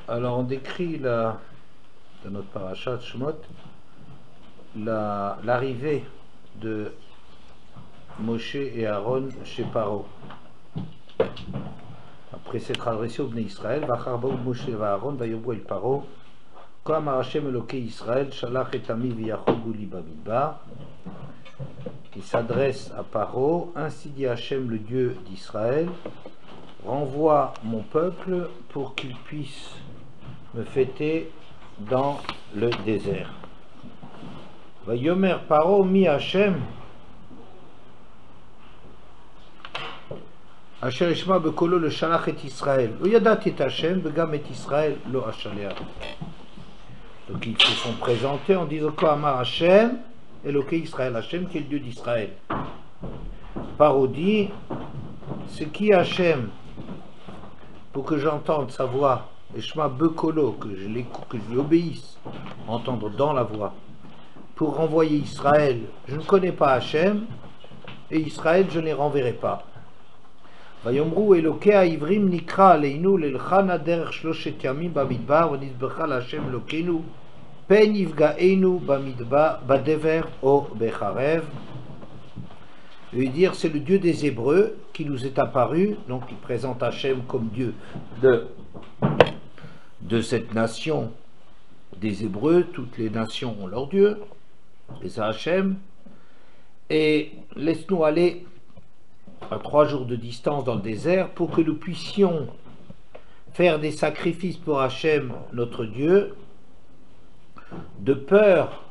Alors on décrit dans notre parashat Shemot l'arrivée de Moshe et Aaron chez Paro. Après s'être adressé au Bnei Israël, Vachar baou Moshe et Aaron vayomru el Paro, Koam Hashem Elokei Israël, Shalach et Ami v'yachogu li bamidbar. Il s'adresse à Paro, ainsi dit Hashem, le Dieu d'Israël, renvoie mon peuple pour qu'il puisse me fêter dans le désert. Vayomer Paro mi Hashem Asher Ishma bekolo le shalach et Israël. Lo yadat et Hashem begam et Israël lo ashalea. Donc ils se sont présentés en disant quoi Amar Hashem Elokei Israël, Hashem qui est le Dieu d'Israël. Paro dit, c'est qui Hashem, pour que j'entende sa voix, et Shema Bekolo, que je l'écoute, que je lui obéisse, entendre dans la voix, pour renvoyer Israël. Je ne connais pas Hashem, et Israël je ne les renverrai pas. Vayomru Elokea Ivrim Nikra Aleinu Lelchana Derech Shloshet Yamim Bamidbar V'nizbecha L'Hashem Elokeinu Pen Yifgaenu Bamidbar Badever O Becharev. Et dire c'est le Dieu des Hébreux qui nous est apparu, donc il présente Hachem comme Dieu de cette nation des Hébreux. Toutes les nations ont leur Dieu, et c'est Hachem. Et laisse-nous aller à 3 jours de distance dans le désert pour que nous puissions faire des sacrifices pour Hachem, notre Dieu, de peur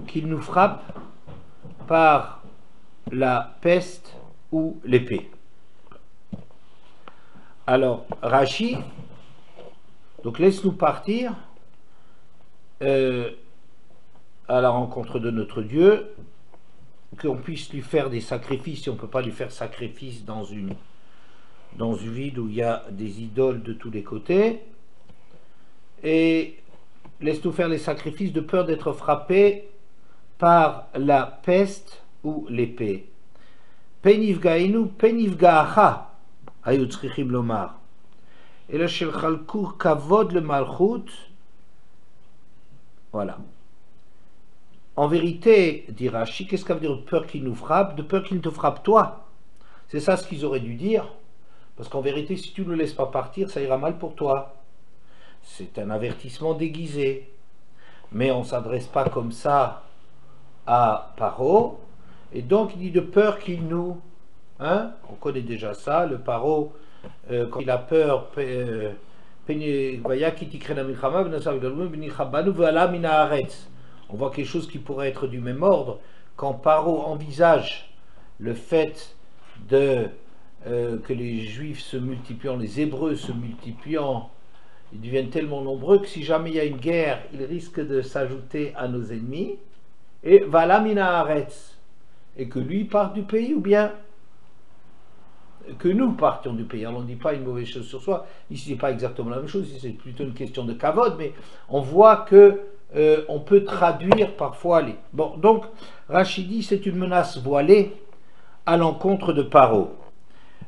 qu'il nous frappe par la peste ou l'épée. Alors, Rashi, donc laisse-nous partir à la rencontre de notre Dieu, qu'on puisse lui faire des sacrifices, si on ne peut pas lui faire sacrifice dans une ville où il y a des idoles de tous les côtés, et laisse-nous faire les sacrifices de peur d'être frappé par la peste ou l'épée. Penivgainu, penivgaacha, ayutzrichim lomar. Et là, shel chalkur kavod le malchut. Voilà. En vérité, dit Rashi, qu'est-ce que ça veut dire de peur qu'il nous frappe? De peur qu'il ne te frappe toi. C'est ça ce qu'ils auraient dû dire. Parce qu'en vérité, si tu ne le laisses pas partir, ça ira mal pour toi. C'est un avertissement déguisé. Mais on ne s'adresse pas comme ça à Paro. Et donc il dit de peur qu'il nous... on connaît déjà ça, le Paro, quand il a peur, on voit quelque chose qui pourrait être du même ordre. Quand Paro envisage le fait que les Juifs se multipliant, les Hébreux se multipliant, ils deviennent tellement nombreux que si jamais il y a une guerre, ils risquent de s'ajouter à nos ennemis. Et Vala mina haaretz, et que lui parte du pays, ou bien que nous partions du pays. Alors on ne dit pas une mauvaise chose sur soi, ici c'est pas exactement la même chose, ici c'est plutôt une question de kavod, mais on voit que on peut traduire parfois les... Bon, donc Rashi dit c'est une menace voilée à l'encontre de Paro.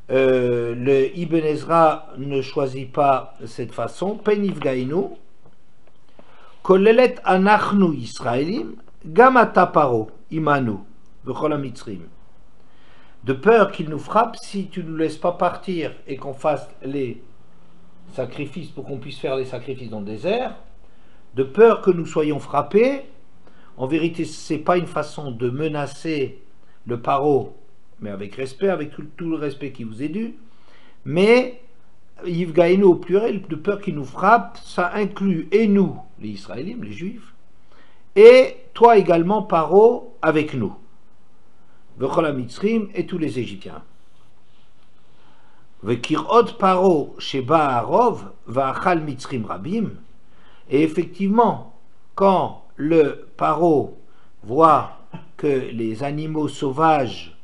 Le Ibn Ezra ne choisit pas cette façon. Penivgainu kolelet anachnu Israelim gamata Paro imanu v'chol hamitzrim. De peur qu'il nous frappe si tu ne nous laisses pas partir et qu'on fasse les sacrifices pour qu'on puisse faire les sacrifices dans le désert, de peur que nous soyons frappés. En vérité, ce n'est pas une façon de menacer le Paro, mais avec respect, avec tout le respect qui vous est dû. Mais Yivgainu au pluriel, de peur qu'il nous frappe, ça inclut et nous, les Israéliens, les Juifs, et toi également, Paro, avec nous. V'chol hamitzrim et tous les Égyptiens. V'kirot Paro sheba harov v'achal mitzrim rabim. Et effectivement, quand le Paro voit que les animaux sauvages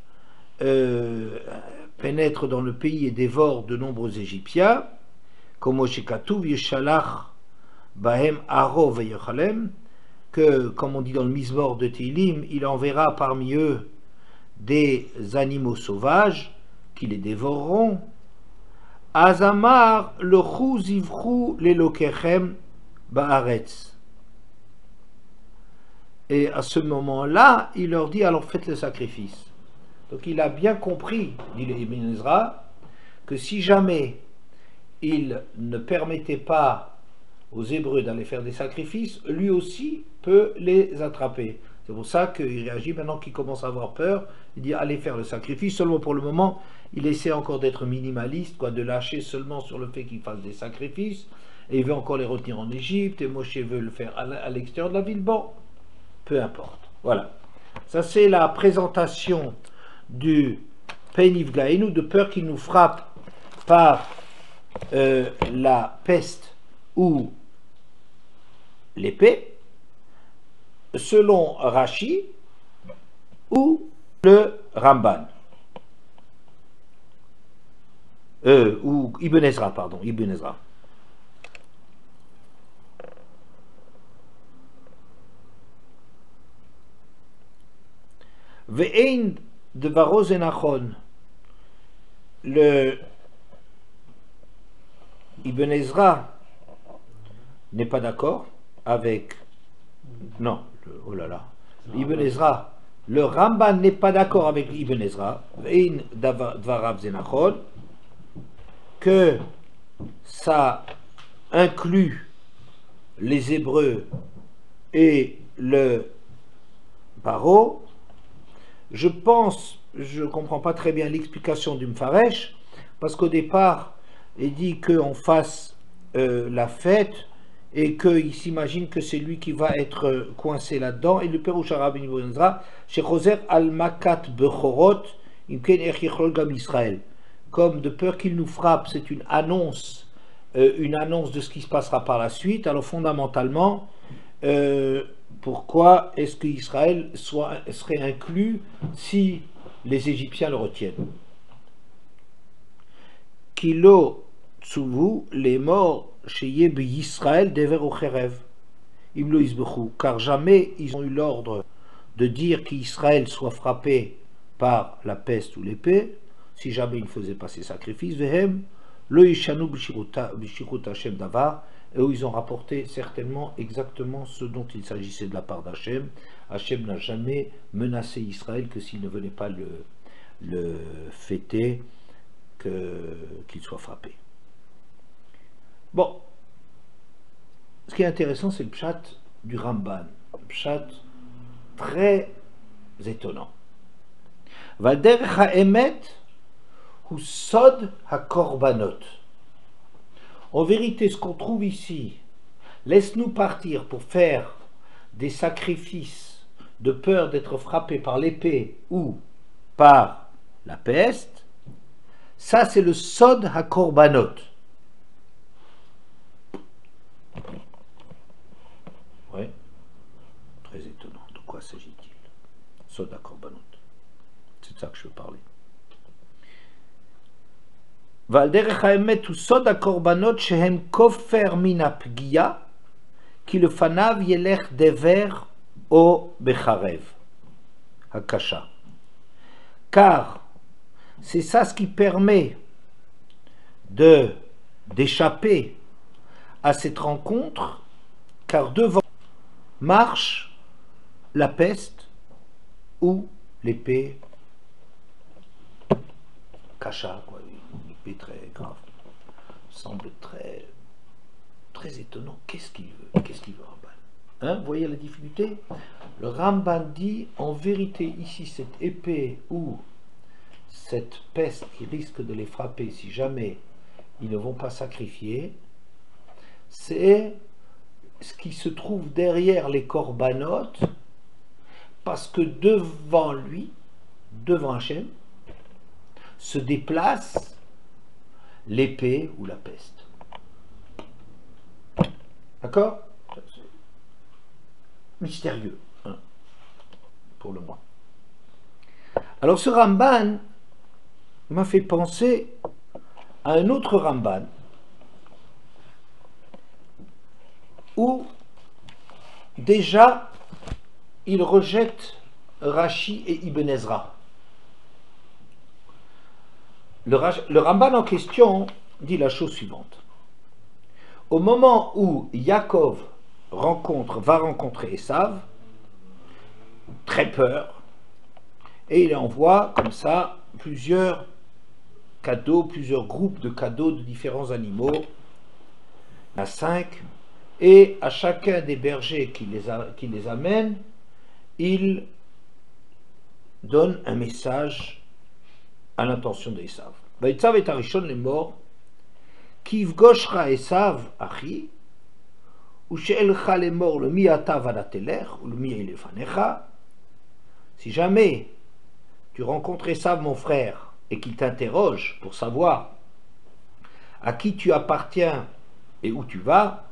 pénètrent dans le pays et dévorent de nombreux Égyptiens, comme Oshekatuv Yeshalach Bahem Aro Veyechalem, que, comme on dit dans le Mizmor de Tehillim, il enverra parmi eux des animaux sauvages qui les dévoreront. Azamar le chou zivchou l'elokechem ba'aretz. Et à ce moment-là, il leur dit, alors faites le sacrifice. Donc il a bien compris, dit Ibn Ezra, que si jamais il ne permettait pas aux Hébreux d'aller faire des sacrifices, lui aussi peut les attraper. C'est pour ça qu'il réagit maintenant qu'il commence à avoir peur. Il dit allez faire le sacrifice. Seulement pour le moment, il essaie encore d'être minimaliste, quoi, de lâcher seulement sur le fait qu'il fasse des sacrifices. Et il veut encore les retenir en Égypte. Et Moshe veut le faire à l'extérieur de la ville. Bon, peu importe. Voilà. Ça, c'est la présentation du Penifgaïnou, de peur qu'il nous frappe par la peste ou l'épée, selon Rashi ou le Ramban, ou Ibn Ezra, pardon, Ibn Ezra. Ve'ein devaro zenachon, le Ibn Ezra n'est pas d'accord avec... Non, oh là là. Ibn Ezra, le Ramban n'est pas d'accord avec Ibn Ezra, que ça inclut les Hébreux et le Paro. Je pense, je ne comprends pas très bien l'explication du Mfaresh, parce qu'au départ, il dit qu'on fasse la fête et qu'il s'imagine que c'est lui qui va être coincé là-dedans. Et le Perouch Arabe Ibn Ezra, chez Choser al-Makat Bechorot, Imken Echichrol Gam Israël. Comme de peur qu'il nous frappe, c'est une annonce de ce qui se passera par la suite. Alors fondamentalement, pourquoi est-ce qu'Israël serait inclus si les Égyptiens le retiennent? Kilo tsuvu, les morts chez Yeb Yisraël dever au Cherev, Imlo Isbechou, car jamais ils ont eu l'ordre de dire qu'Israël soit frappé par la peste ou l'épée, si jamais il ne faisait pas ses sacrifices. Vehem, lo Yishanu Bishirut Hashem Davar, et où ils ont rapporté certainement exactement ce dont il s'agissait de la part d'Hachem. Hachem n'a jamais menacé Israël que s'il ne venait pas le fêter, qu'il soit frappé. Bon, ce qui est intéressant, c'est le pshat du Ramban, un pshat très étonnant. Valderech ha'emet hu sod ha'korbanot. En vérité, ce qu'on trouve ici, laisse-nous partir pour faire des sacrifices de peur d'être frappé par l'épée ou par la peste. Ça, c'est le sod ha'korbanot. Oui, très étonnant. De quoi s'agit-il? Sod ha'korbanot. C'est de ça que je veux parler. Valderech ha'emet hu sod ha'korbanot shehem kofer min ha'pgiya ki lefanav yelech dever o becharev hakasha. Car c'est ça ce qui permet d'échapper à cette rencontre, car devant marche la peste ou l'épée kasha, quoi, une épée très grave. Semble très étonnant. Qu'est-ce qu'il veut? Qu'est-ce qu'il veut, Ramban? Hein, vous voyez la difficulté? Le Ramban dit, en vérité, ici, cette épée ou cette peste qui risque de les frapper si jamais ils ne vont pas sacrifier, c'est ce qui se trouve derrière les corbanotes, parce que devant lui, devant Hachem, se déplace l'épée ou la peste. D'accord? Mystérieux, hein, pour le moins. Alors ce Ramban m'a fait penser à un autre Ramban où déjà il rejette Rashi et Ibn Ezra. Le Ramban en question dit la chose suivante. Au moment où Yaakov va rencontrer Esav, très peur, et il envoie comme ça plusieurs cadeaux, plusieurs groupes de cadeaux de différents animaux, il y en a 5, et à chacun des bergers qui les amène, il donne un message à l'intention d'Esav. Vaïtzav et Arishon les morts, qui vgoshra Esav achi, ou she'elcha les morts le miata vadatelech, ou le mi'elefanecha. Si jamais tu rencontres Esav mon frère et qu'il t'interroge pour savoir à qui tu appartiens et où tu vas,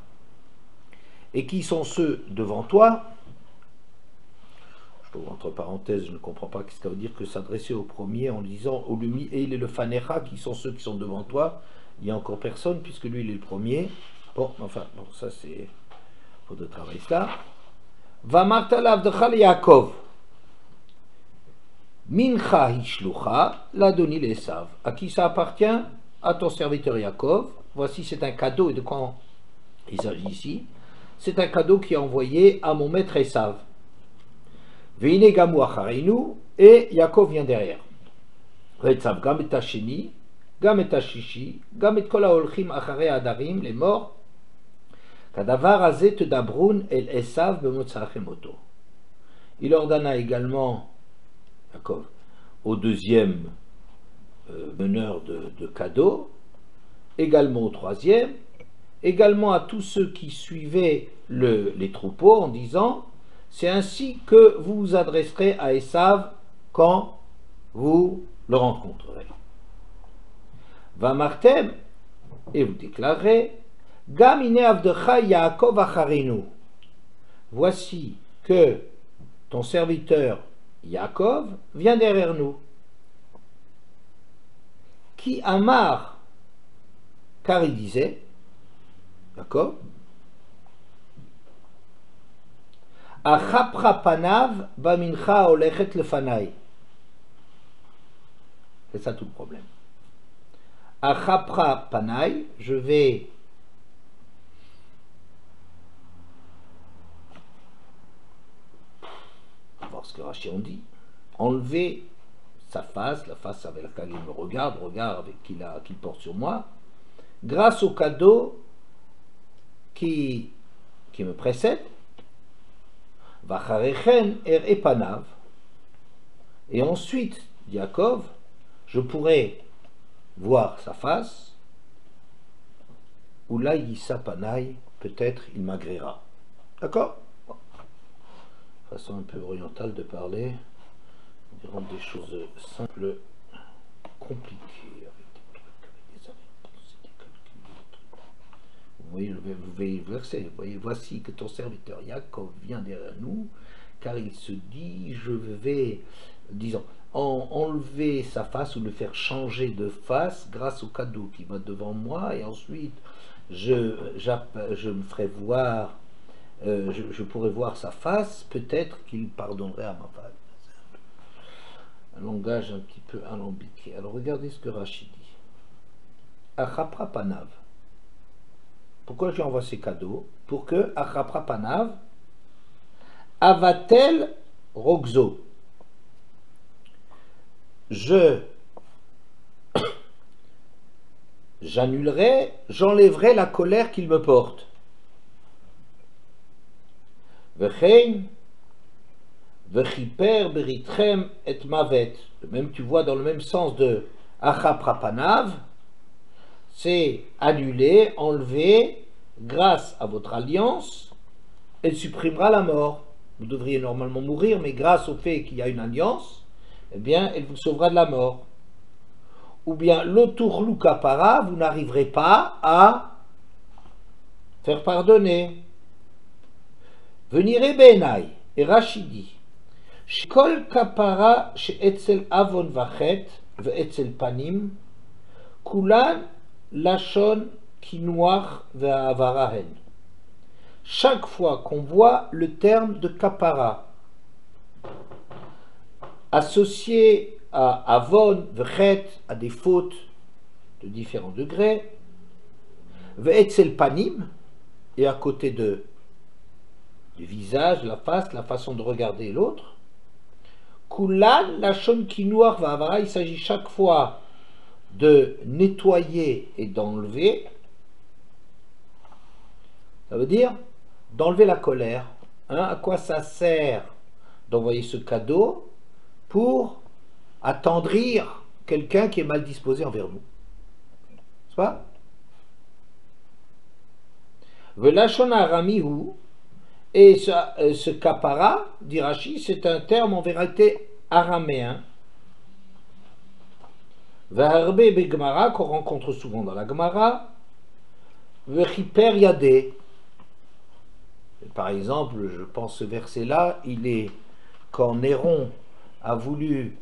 et qui sont ceux devant toi, je trouve entre parenthèses, je ne comprends pas ce que ça veut dire que s'adresser au premier en disant au lumi et il est le fanecha, qui sont ceux qui sont devant toi. Il n'y a encore personne puisque lui il est le premier. Bon, enfin, bon, ça c'est faut de travailler cela. Va martalav de Chal Yaakov mincha hishlucha la doni l'Esav. À qui ça appartient? À ton serviteur Yaakov. Voici, c'est un cadeau. Et de quoi il s'agit ici? C'est un cadeau qui est envoyé à mon maître Esav. Veine gamu achareinu, et Yaakov vient derrière. Retzav gam et hasheni, gam et hashishi, gam et kol haolchim acharei adarim, les morts. Kadavar hazeh tedabrun el Esav b'motzachem oto. Il ordonna également, Yaakov, au deuxième meneur de cadeaux, également au troisième, également à tous ceux qui suivaient les troupeaux en disant: c'est ainsi que vous vous adresserez à Esav quand vous le rencontrerez. Vamartem, et vous déclarerez: Gam ine avdecha Yaakov acharenu. Voici que ton serviteur Yaakov vient derrière nous. Qui amar, car il disait, d'accord, achapra panav bamincha olechet lefanai. C'est ça tout le problème. Achapra panai, je vais voir ce que Rashi on dit. Enlever sa face, la face avec laquelle il me regarde, regard avec qu'il porte sur moi, grâce au cadeau qui me précède. Vacharechen er epanav. Et ensuite, Yaakov, je pourrai voir sa face, ou là yissa panai, peut-être il m'agréera. D'accord? Façon un peu orientale de parler, on rendre des choses simples, compliquées, avec des trucs, avec des réponses, des calculs. Vous voyez le verset, vous voyez, voici que ton serviteur Yaakov vient derrière nous, car il se dit, je vais, disons, enlever sa face ou le faire changer de face grâce au cadeau qui va devant moi, et ensuite je me ferai voir, je pourrai voir sa face, peut-être qu'il pardonnerait à ma femme. Un langage un petit peu alambiqué. Alors regardez ce que Rashi dit. Achapra panav. Pourquoi je lui envoie ces cadeaux? Pour que Achapra panav avatel rogzo. J'annulerai, j'enlèverai la colère qu'il me porte. Vechein, vechiper beritchem et mavet. Même tu vois dans le même sens de achaprapanav, c'est annuler, enlever, grâce à votre alliance, elle supprimera la mort. Vous devriez normalement mourir, mais grâce au fait qu'il y a une alliance, eh bien, elle vous sauvera de la mort. Ou bien, l'oturlu kapara, vous n'arriverez pas à faire pardonner. Venirez benai, et Rachidi, shkol kapara she'etzel avon vachet ve'etzel panim, kulan lachon kinuach ve'avarahen. Chaque fois qu'on voit le terme de kapara associé à avon, vechet, à des fautes de différents degrés, Ve'etzel panim, et à côté du visage, la face, la façon de regarder l'autre. Kulan lachon kinoar va'avara, il s'agit chaque fois de nettoyer et d'enlever. Ça veut dire d'enlever la colère. Hein, à quoi ça sert d'envoyer ce cadeau? Pour attendrir quelqu'un qui est mal disposé envers nous. C'est pas? Velachon aramihu, et ce kapara, dit Rashi, c'est un terme en vérité araméen. Veharbe begmara, qu'on rencontre souvent dans la Gemara. Vechiper yadé. Par exemple, je pense ce verset-là, il est quand Néron a voulu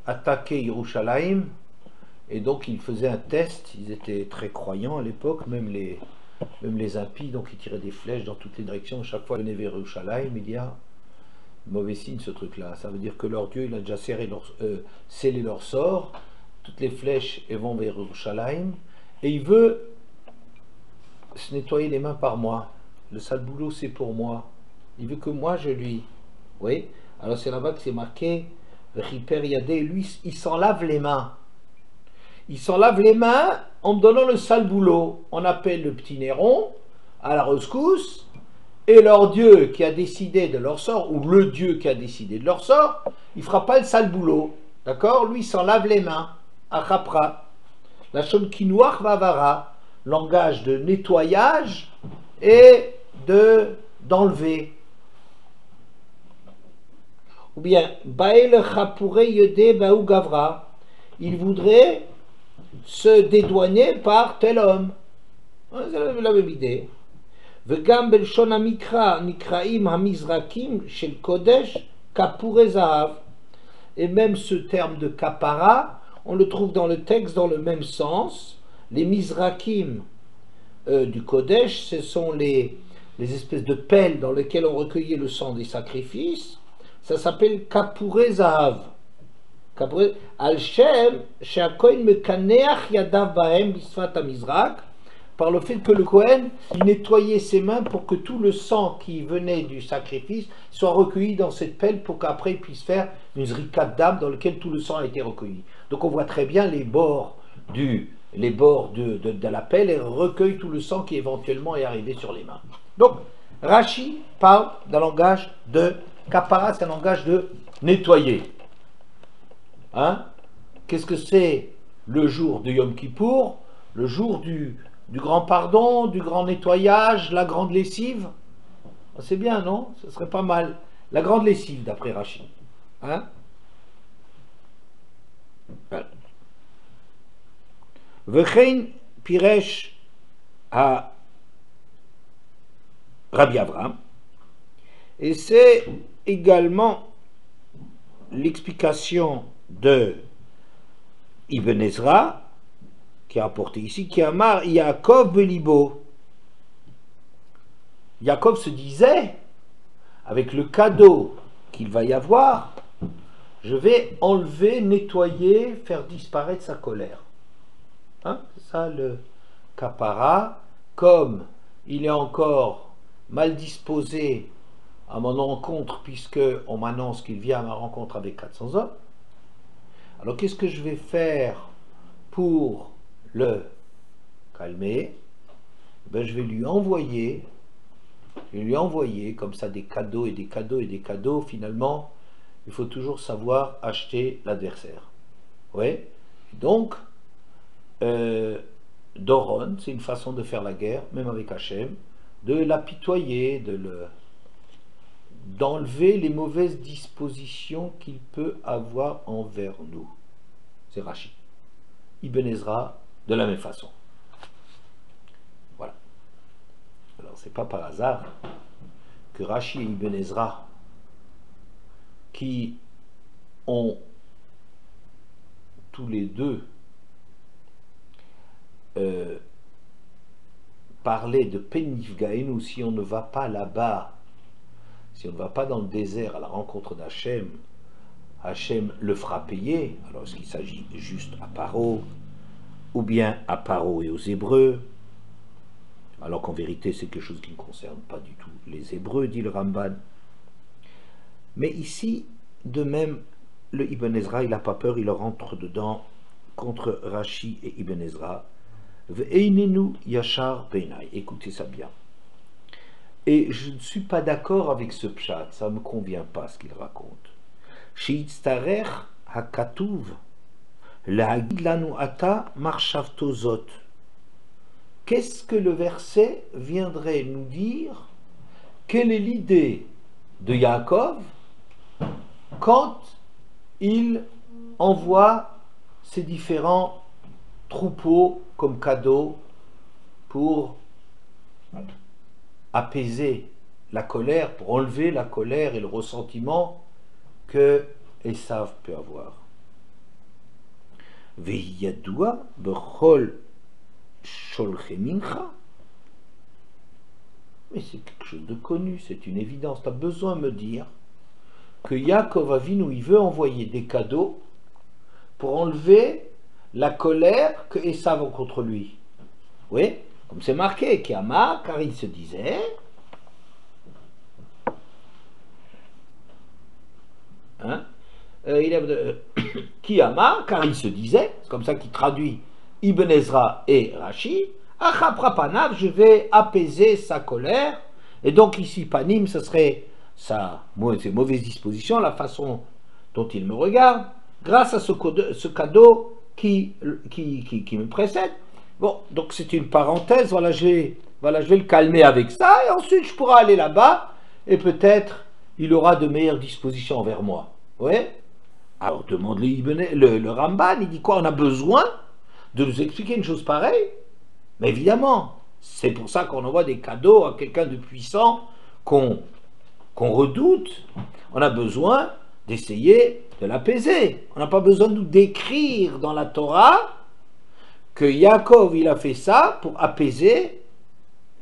attaquer Yerushalayim, et donc il faisait un test, ils étaient très croyants à l'époque, même les impies, donc ils tiraient des flèches dans toutes les directions, chaque fois qu'ils venaient vers Yerushalayim, il y a mauvais signe ce truc-là, ça veut dire que leur Dieu, il a déjà scellé leur sort, toutes les flèches elles vont vers Yerushalayim, et il veut se nettoyer les mains par moi. Le sale boulot, c'est pour moi. Il veut que moi, je lui... Oui. Alors c'est là-bas que c'est marqué, Riper Yadé, lui, il s'en lave les mains. Il s'en lave les mains en me donnant le sale boulot. On appelle le petit Néron à la rescousse, et leur Dieu qui a décidé de leur sort, ou le Dieu qui a décidé de leur sort, il ne fera pas le sale boulot. D'accord? Lui, il s'en lave les mains. Achapra. La shon kinoach vavara, langage de nettoyage et d'enlever. Ou bien Bael Chapure Yede Baou Gavra, il voudrait se dédouaner par tel homme. C'est la même idée. Vegam Belshon Amikra Nikraim Hamizrakim Shel Kodesh Kapure Zahav. Et même ce terme de kapara, on le trouve dans le texte dans le même sens. Les Mizrakim du Kodesh, ce sont les espèces de pelles dans lesquelles on recueillait le sang des sacrifices. Ça s'appelle Kapure Zahav. Al-Shem, She'akohen Mekaneach Yadav Bahem Bisfat HaMizrak, par le fait que le Kohen il nettoyait ses mains pour que tout le sang qui venait du sacrifice soit recueilli dans cette pelle pour qu'après il puisse faire une zrikat d'âme dans laquelle tout le sang a été recueilli. Donc on voit très bien les bords de la pelle et recueille tout le sang qui éventuellement est arrivé sur les mains. Donc Rashi parle d'un langage de kapara, c'est un langage de nettoyer. Hein? Qu'est-ce que c'est le jour de Yom Kippour? Le jour du grand pardon, du grand nettoyage, la grande lessive? C'est bien, non? Ce serait pas mal. La grande lessive, d'après Rashi. Hein? Vechein Piresh à Rabbi Avraham. Et c'est également l'explication de Ibn Ezra, qui a rapporté ici, qui a marre Yaakov Belibo. Yaakov se disait, avec le cadeau qu'il va y avoir, je vais enlever, nettoyer, faire disparaître sa colère. Hein? C'est ça le kapara, comme il est encore mal disposé à mon rencontre, puisque on m'annonce qu'il vient à ma rencontre avec 400 hommes. Alors qu'est-ce que je vais faire pour le calmer? Ben, je vais lui envoyer comme ça des cadeaux et des cadeaux et des cadeaux. Finalement, il faut toujours savoir acheter l'adversaire. Oui. Donc, Doron, c'est une façon de faire la guerre, même avec Hachem, de l'apitoyer, d'enlever les mauvaises dispositions qu'il peut avoir envers nous. C'est Rashi. Ibn Ezra, de la même façon. Voilà. Alors, c'est pas par hasard que Rashi et Ibn Ezra, qui ont tous les deux parlé de Penifgaenu, si on ne va pas là-bas, si on ne va pas dans le désert à la rencontre d'Hachem, Hachem le fera payer. Alors est-ce qu'il s'agit juste à Paro, ou bien à Paro et aux Hébreux, alors qu'en vérité c'est quelque chose qui ne concerne pas du tout les Hébreux, dit le Ramban. Mais ici, de même, le Ibn Ezra, il n'a pas peur, il rentre dedans contre Rashi et Ibn Ezra. Ve'einenu yachar beinai. Écoutez ça bien. Et je ne suis pas d'accord avec ce pshat, ça ne me convient pas ce qu'il raconte. Shiitztarer hakatuv la'agid lanu ata marshavto zot. Qu'est-ce que le verset viendrait nous dire? Quelle est l'idée de Yaakov quand il envoie ses différents troupeaux comme cadeau pour apaiser la colère, pour enlever la colère et le ressentiment que Esav peut avoir. Vehiyadua bechol sholche mincha. Mais c'est quelque chose de connu, c'est une évidence. Tu as besoin de me dire que Yaakov Avinu, il veut envoyer des cadeaux pour enlever la colère que Esav a contre lui. Oui, comme c'est marqué, Kiama, car il se disait, hein, Kiama, car il se disait, c'est comme ça qu'il traduit Ibn Ezra et Rashi, Achaprapanav, je vais apaiser sa colère, et donc ici, Panim, ce serait ses mauvaises dispositions, la façon dont il me regarde, grâce à ce cadeau qui me précède. Bon, donc c'est une parenthèse, voilà, je vais le calmer avec ça, et ensuite je pourrai aller là-bas, et peut-être il aura de meilleures dispositions envers moi. Oui. Alors demande le Ramban, il dit quoi? On a besoin de nous expliquer une chose pareille? Mais évidemment, c'est pour ça qu'on envoie des cadeaux à quelqu'un de puissant qu'on redoute. On a besoin d'essayer de l'apaiser. On n'a pas besoin de nous décrire dans la Torah que Yaakov il a fait ça pour apaiser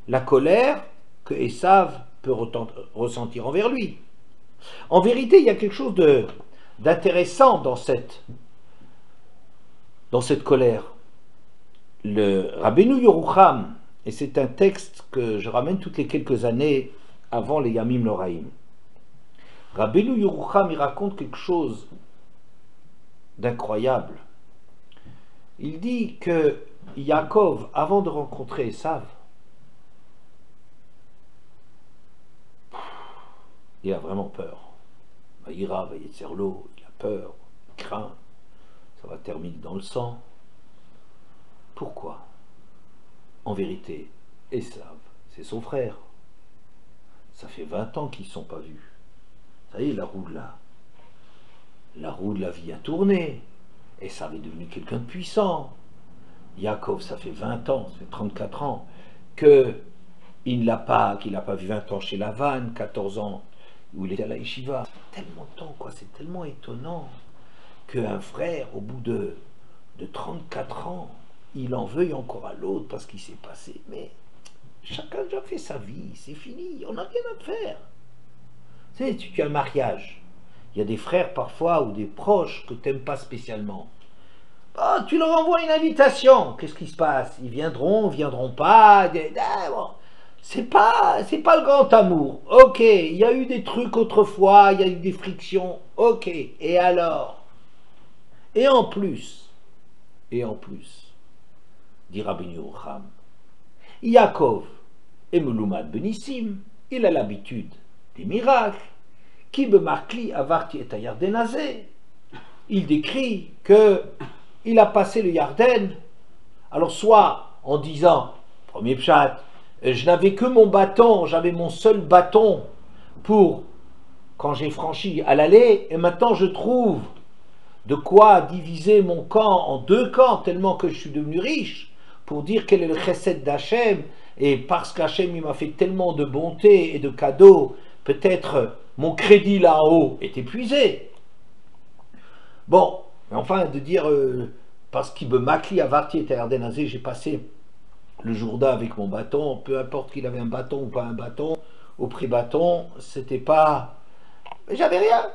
la colère que Esav peut ressentir envers lui. En vérité, il y a quelque chose d'intéressant dans cette colère. Le Rabbeinu Yerucham, et c'est un texte que je ramène toutes les quelques années avant les Yamim Noraim. Rabbeinu Yerucham, il raconte quelque chose d'incroyable. Il dit que Yaakov, avant de rencontrer Esav, il a vraiment peur. Vaïra, Vaïetzerlo, il a peur, il craint, ça va terminer dans le sang. Pourquoi? En vérité, Esav, c'est son frère. Ça fait 20 ans qu'ils ne sont pas vus. Ça y est, la roue de la vie a tourné. Esav est devenu quelqu'un de puissant. Yaakov, ça fait 20 ans, ça fait 34 ans, qu'il n'a pas vu 20 ans chez Lavan, 14 ans où il était à la yeshiva. C'est tellement de temps, quoi, c'est tellement étonnant qu'un frère, au bout de 34 ans, il en veuille encore à l'autre parce qu'il s'est passé. Mais chacun a déjà fait sa vie, c'est fini, on n'a rien à faire. Tu sais, tu as un mariage, il y a des frères parfois ou des proches que tu n'aimes pas spécialement. Oh, tu leur envoies une invitation, qu'est-ce qui se passe? Ils viendront pas, bon. C'est pas le grand amour. Ok, il y a eu des trucs autrefois, il y a eu des frictions, ok, et alors? Et en plus, dit Rabbi Yerucham, Yaakov est Meloumad Benissim, il a l'habitude des miracles, qui bemarkli avarti et ayardenazé. Il décrit que il a passé le Yarden, alors soit en disant, premier pshat, je n'avais que mon bâton, j'avais mon seul bâton pour quand j'ai franchi à l'aller, et maintenant je trouve de quoi diviser mon camp en deux camps, tellement que je suis devenu riche, pour dire quel est le chesed d'Hachem, et parce qu'Hachem il m'a fait tellement de bonté et de cadeaux, peut-être mon crédit là-haut est épuisé. Bon, mais enfin de dire, parce qu'il me makli avarti et ardenazé, j'ai passé le Jourdain avec mon bâton, peu importe qu'il avait un bâton ou pas un bâton, au pré-bâton, c'était pas... J'avais rien.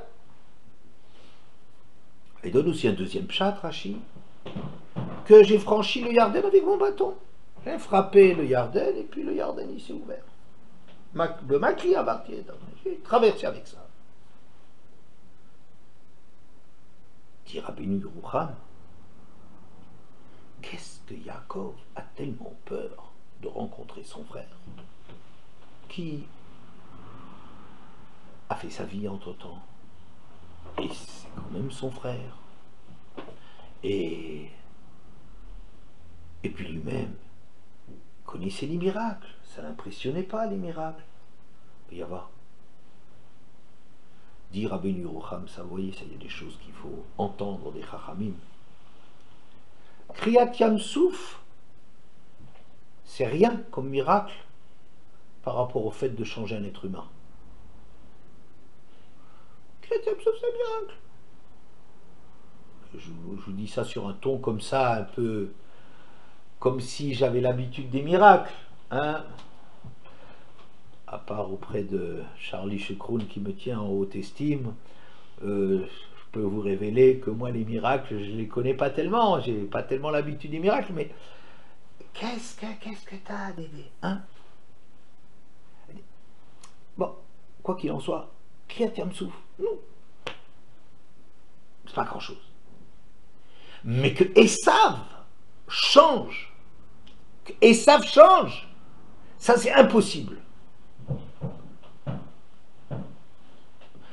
Il donne aussi un deuxième pshat, Rashi. que j'ai franchi le Yarden avec mon bâton. J'ai frappé le Yarden et puis le Yarden il s'est ouvert. J'ai traversé avec ça. Dit Rabbeinu Yerucham, qu'est-ce que Yaakov a tellement peur de rencontrer son frère qui a fait sa vie entre-temps. Et c'est quand même son frère. Et puis lui-même connaissait les miracles. Ça ne l'impressionnait pas, les miracles. Il y avoir. Dit Rabbeinu Yerucham, ça, vous voyez, ça, il y a des choses qu'il faut entendre des Chachamim. Kriyat Yam Souf, c'est rien comme miracle par rapport au fait de changer un être humain. Kriyat Yam Souf, c'est un miracle. Je vous dis ça sur un ton comme ça, un peu comme si j'avais l'habitude des miracles, hein, à part auprès de Charlie Chekroun qui me tient en haute estime. Je peux vous révéler que moi les miracles je les connais pas tellement, j'ai pas tellement l'habitude des miracles, mais qu'est-ce que t'as, Dédé, hein? Bon, quoi qu'il en soit, Kriyat Yam Souf, non, c'est pas grand chose. Mais que Esav change, ça c'est impossible.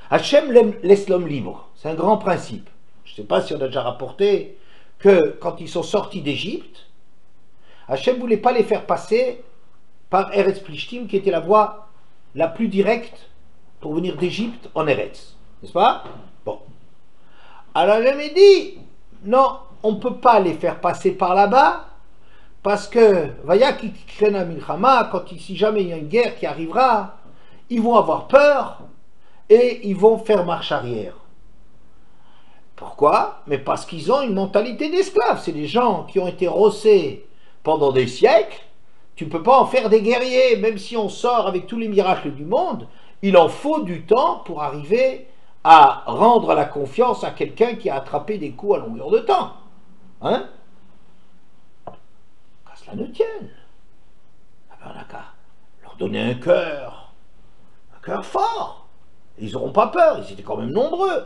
Hachem laisse l'homme libre, c'est un grand principe. Je ne sais pas si on a déjà rapporté que quand ils sont sortis d'Égypte, Hachem ne voulait pas les faire passer par Eretz Plishtim, qui était la voie la plus directe pour venir d'Égypte en Eretz, n'est-ce pas? Bon. Alors Hachem a dit, non, on ne peut pas les faire passer par là-bas, parce que, si jamais il y a une guerre qui arrivera, ils vont avoir peur, et ils vont faire marche arrière. Pourquoi? Mais parce qu'ils ont une mentalité d'esclaves. C'est des gens qui ont été rossés pendant des siècles. Tu ne peux pas en faire des guerriers, même si on sort avec tous les miracles du monde. Il en faut du temps pour arriver à rendre la confiance à quelqu'un qui a attrapé des coups à longueur de temps. Hein? Qu'à cela ne tienne. Ah ben, on n'a qu'à leur donner un cœur fort. Ils n'auront pas peur, ils étaient quand même nombreux.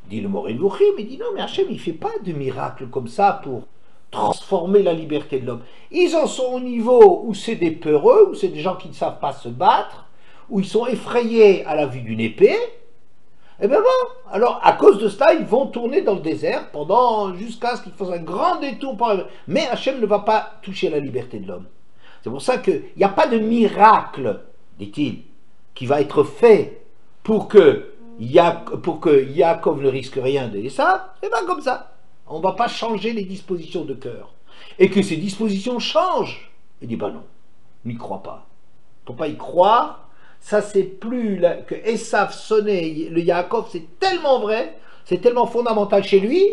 Dit le Moré Louchim, il dit non, mais Hachem, il ne fait pas de miracle comme ça pour transformer la liberté de l'homme. Ils en sont au niveau où c'est des peureux, où c'est des gens qui ne savent pas se battre, où ils sont effrayés à la vue d'une épée. Et bien bon, alors à cause de cela, ils vont tourner dans le désert jusqu'à ce qu'ils fassent un grand détour. Mais Hachem ne va pas toucher la liberté de l'homme. C'est pour ça qu'il n'y a pas de miracle, dit-il, qui va être fait pour que Yaakov ne risque rien de ça, et bien comme ça. On ne va pas changer les dispositions de cœur. Et que ces dispositions changent. Il dit, ben non, n'y crois pas. Il ne faut pas y croire. Ça, c'est plus que Esav sonnait le Yaakov, c'est tellement vrai, c'est tellement fondamental chez lui,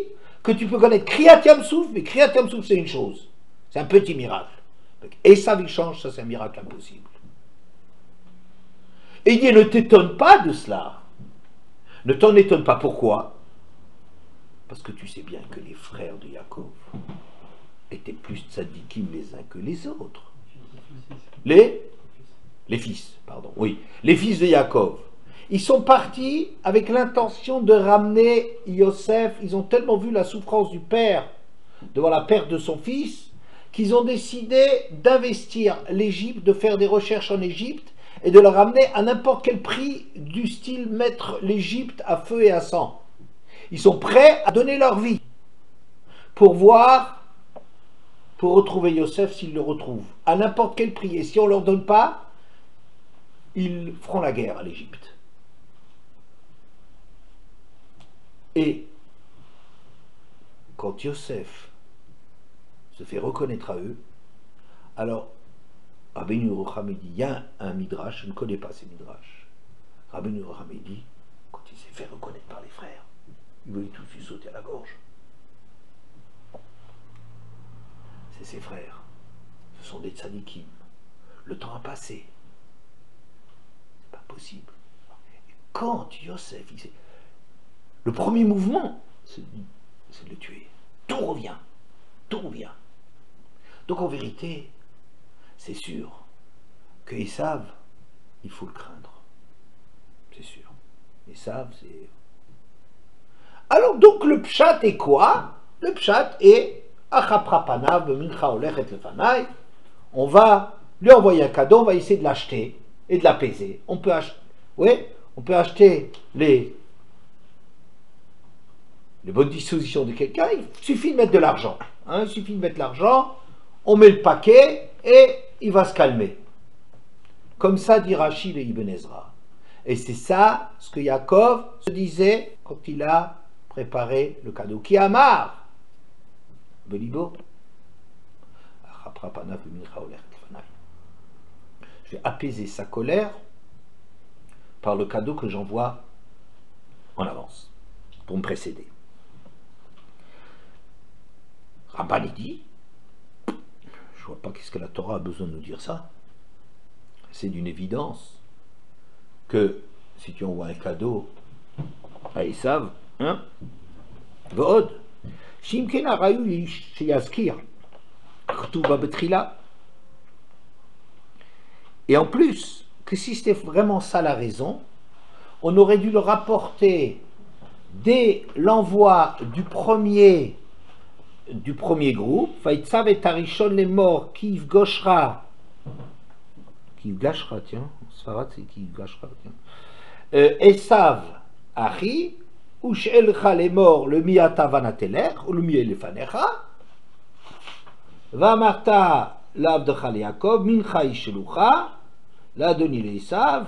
que tu peux connaître Kriyat Yam Souf, mais Kriyat Yam Souf, c'est une chose. C'est un petit miracle. Esav, il change, ça, c'est un miracle impossible. Et il dit, ne t'étonne pas de cela. Ne t'en étonne pas. Pourquoi? Parce que tu sais bien que les frères de Yaakov étaient plus tzadikim les uns que les autres. Les fils, pardon, oui. Les fils de Yaakov. Ils sont partis avec l'intention de ramener Yosef. Ils ont tellement vu la souffrance du père devant la perte de son fils qu'ils ont décidé d'investir l'Égypte, de faire des recherches en Égypte et de le ramener à n'importe quel prix, du style mettre l'Égypte à feu et à sang. Ils sont prêts à donner leur vie pour retrouver Yosef s'ils le retrouvent, à n'importe quel prix. Et si on ne leur donne pas, ils feront la guerre à l'Égypte. Et quand Yosef se fait reconnaître à eux, alors Rabbeinu Yerucham dit, il y a un midrash, je ne connais pas ces midrash. Rabbeinu Yerucham dit, quand il s'est fait reconnaître par les frères, il voulait tout de suite sauter à la gorge. C'est ses frères, ce sont des tzadikim. Le temps a passé. C'est pas possible. Et quand Yosef, le premier mouvement, c'est de le tuer. tout revient. Tout revient. Donc en vérité, c'est sûr que Esav, il faut le craindre. C'est sûr. Esav, c'est... Alors donc le pshat est quoi? Le pshat est on va lui envoyer un cadeau, on va essayer de l'acheter et de l'apaiser. On peut acheter, oui, on peut acheter les bonnes dispositions de quelqu'un, il suffit de mettre de l'argent. Hein, il suffit de mettre l'argent, on met le paquet et il va se calmer. Comme ça dit Rachid et Ibn Ezra. Et c'est ça ce que Yaakov se disait quand il a préparé le cadeau. Qui amar Belibo. Je vais apaiser sa colère par le cadeau que j'envoie en avance, pour me précéder. Ramban dit, je vois pas qu'est-ce que la Torah a besoin de nous dire ça. C'est d'une évidence que si tu envoies un cadeau à Esav, hein, Vod, Shimken Arayu Sheyazkir, Ktuba Betrila. Et en plus, que si c'était vraiment ça la raison, on aurait dû le rapporter dès l'envoi du premier groupe, Vaïtsav et Tarishon les morts, Kiv Goshra, Kiv Gashra, tiens, Sfarad c'est Kiv Gashra, tiens, Esav, Achi, Ushelcha les morts, le Miata Vanateler, ou le Mielefanecha, Vamarta l'Abdecha le Yaakov, Mincha Ishelucha, la Doni le Esav,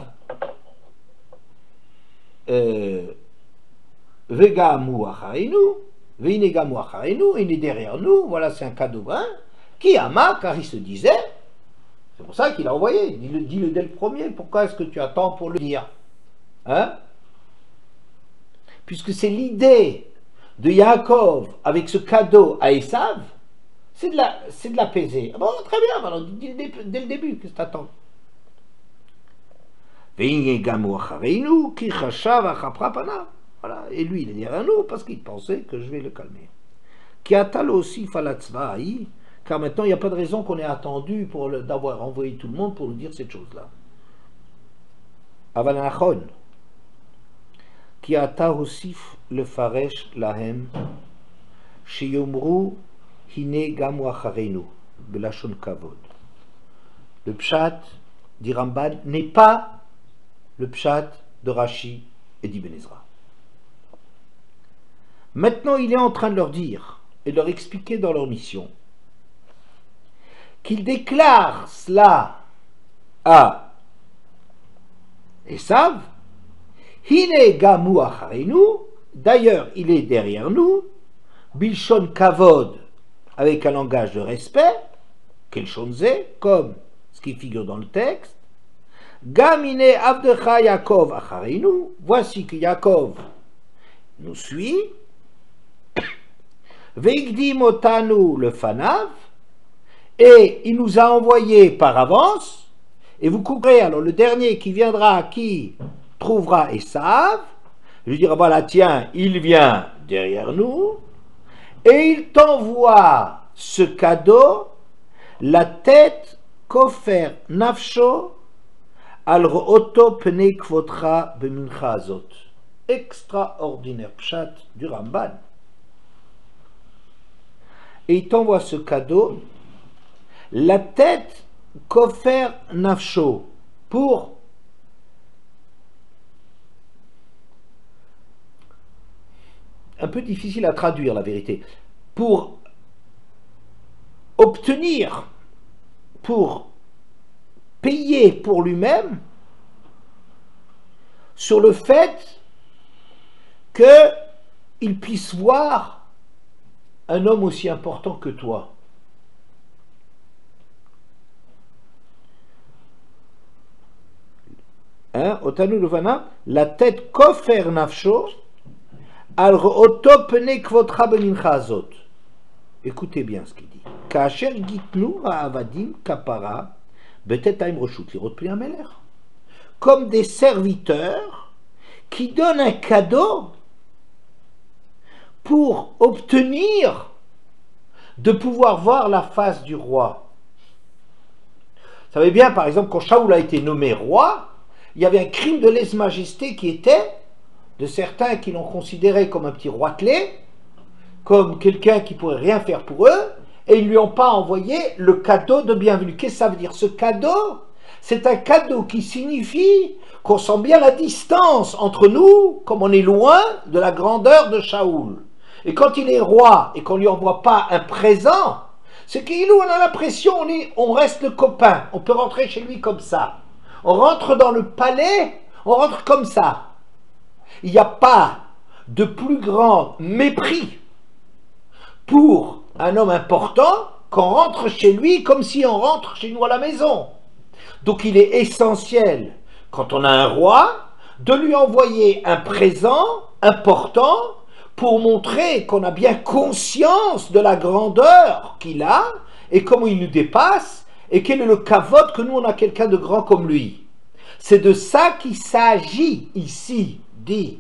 Vegamu Achareinu, Veinegamu Achareinu, il est derrière nous, voilà, c'est un cadeau, hein, qui ama, car il se disait, c'est pour ça qu'il a envoyé, dis-le dès le premier, pourquoi est-ce que tu attends pour le dire, hein? Puisque c'est l'idée de Yaakov avec ce cadeau à Esav, c'est de l'apaiser. Bon, très bien, alors, dès le début, qu'est-ce que tu attends? Voilà, et lui, il est derrière nous parce qu'il pensait que je vais le calmer. Car maintenant, il n'y a pas de raison qu'on ait attendu d'avoir envoyé tout le monde pour nous dire cette chose-là. Avanachon. Ki ata hosif le faresh lahem sheyomru hine gamu acharenu belashon kavod. Le pshat dit Ramban n'est pas le pshat de Rashi et d'Ibn Ezra. Maintenant, il est en train de leur dire et de leur expliquer dans leur mission qu'il déclare cela à Esav. Hine gamu acharenu, d'ailleurs il est derrière nous, bilshon kavod, avec un langage de respect, kelshonze, comme ce qui figure dans le texte, gamine avdecha Yaakov acharenu, voici que Yaakov nous suit, veigdim otanu le fanav, et il nous a envoyé par avance, et vous couperez, alors le dernier qui viendra, qui trouvera Esav, je lui dirai, voilà, tiens, il vient derrière nous, et il t'envoie ce cadeau, la tête kofer nafsho al ro'oto pnei kvotra bemincha azot. Extraordinaire pshat du Ramban. Et il t'envoie ce cadeau, la tête kofer nafsho, pour un peu difficile à traduire la vérité, pour obtenir, pour payer pour lui-même sur le fait qu'il puisse voir un homme aussi important que toi. Hein, Otanu Levana, la tête kofer nafsho, écoutez bien ce qu'il dit. Comme des serviteurs qui donnent un cadeau pour obtenir de pouvoir voir la face du roi. Vous savez bien, par exemple, quand Shaoul a été nommé roi, il y avait un crime de lèse-majesté qui était, de certains qui l'ont considéré comme un petit roitelet, comme quelqu'un qui pourrait rien faire pour eux, et ils ne lui ont pas envoyé le cadeau de bienvenue. Qu'est-ce que ça veut dire? Ce cadeau, c'est un cadeau qui signifie qu'on sent bien la distance entre nous, comme on est loin de la grandeur de Shaoul. Et quand il est roi et qu'on ne lui envoie pas un présent, c'est qu'on a l'impression on reste le copain, on peut rentrer chez lui comme ça. On rentre dans le palais, on rentre comme ça. Il n'y a pas de plus grand mépris pour un homme important qu'on rentre chez lui comme si on rentre chez nous à la maison. Donc il est essentiel, quand on a un roi, de lui envoyer un présent important pour montrer qu'on a bien conscience de la grandeur qu'il a et comment il nous dépasse et quel est le kavod que nous on a quelqu'un de grand comme lui. C'est de ça qu'il s'agit ici, dit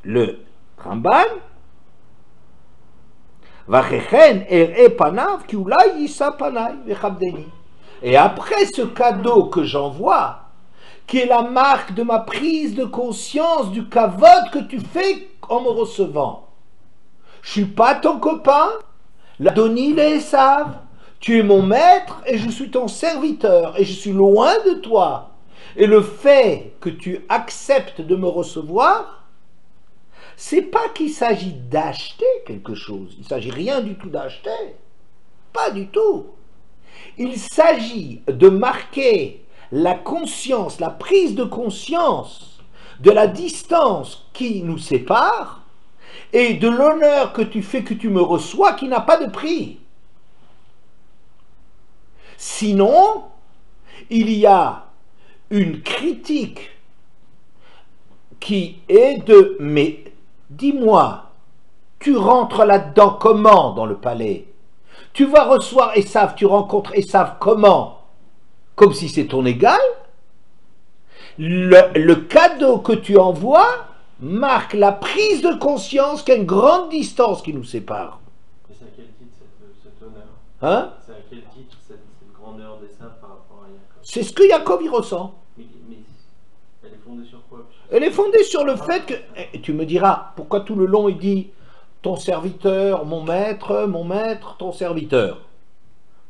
le Ramban. Et après ce cadeau que j'envoie, qui est la marque de ma prise de conscience du kavod que tu fais en me recevant. Je suis pas ton copain, l'Adoni l'Esav, tu es mon maître et je suis ton serviteur et je suis loin de toi. Et le fait que tu acceptes de me recevoir, c'est pas qu'il s'agit d'acheter quelque chose, il s'agit rien du tout d'acheter, pas du tout. Il s'agit de marquer la conscience, la prise de conscience de la distance qui nous sépare et de l'honneur que tu fais, que tu me reçois, qui n'a pas de prix. Sinon, il y a une critique qui est de « mais dis-moi, tu rentres là-dedans comment dans le palais? Tu vas recevoir Esav, tu rencontres Esav comment? Comme si c'est ton égal. Le cadeau que tu envoies marque la prise de conscience qu'il y a une grande distance qui nous sépare. Et c'est à quel titre cet honneur? Hein? C'est à quel titre cette grandeur d'Esav par rapport à Yaakov? C'est ce que Yaakov y ressent. Mais elle est fondée sur quoi? Elle est fondée sur le fait que... Et tu me diras, pourquoi tout le long il dit ton serviteur, mon maître, ton serviteur.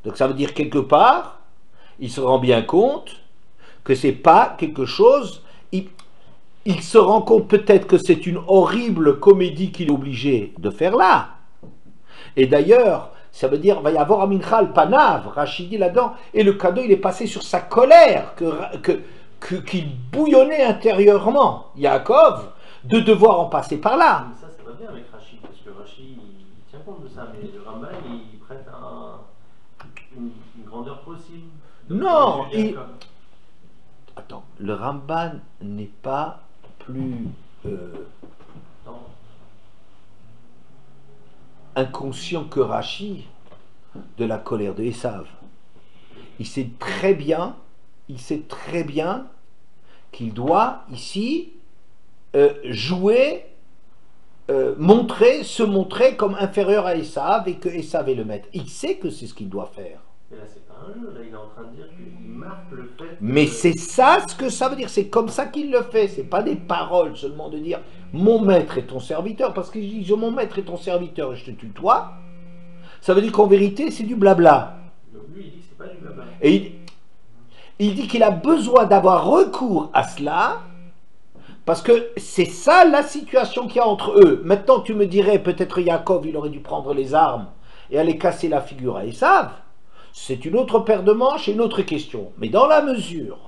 Donc ça veut dire quelque part, il se rend bien compte que c'est pas quelque chose, il se rend compte peut-être que c'est une horrible comédie qu'il est obligé de faire là. Et d'ailleurs, ça veut dire, va y avoir Aminchal Panav, Rachid dit là-dedans, et le cadeau il est passé sur sa colère, qu'il bouillonnait intérieurement, Yaakov, de devoir en passer par là. Mais ça va bien avec Rachid, parce que Rachid il tient compte de ça, mais le Ramban il prête une grandeur possible. Non, attends, le Ramban n'est pas plus inconscient que Rachi de la colère de Esav. Il sait très bien qu'il doit ici jouer, se montrer comme inférieur à Esav et que Esav est le maître. Il sait que c'est ce qu'il doit faire. Mais là, c'est pas un jeu, là, il est en train de dire qu'il marque le fait. Mais c'est ça ce que ça veut dire, c'est comme ça qu'il le fait, c'est pas des paroles seulement de dire mon maître est ton serviteur, parce qu'il dit mon maître est ton serviteur et je te tutoie, ça veut dire qu'en vérité c'est du blabla. Donc lui il dit que c'est pas du blabla. Et il dit qu'il a besoin d'avoir recours à cela, parce que c'est ça la situation qu'il y a entre eux. Maintenant tu me dirais, peut-être Yaakov il aurait dû prendre les armes et aller casser la figure à Esav. C'est une autre paire de manches et une autre question. Mais dans la mesure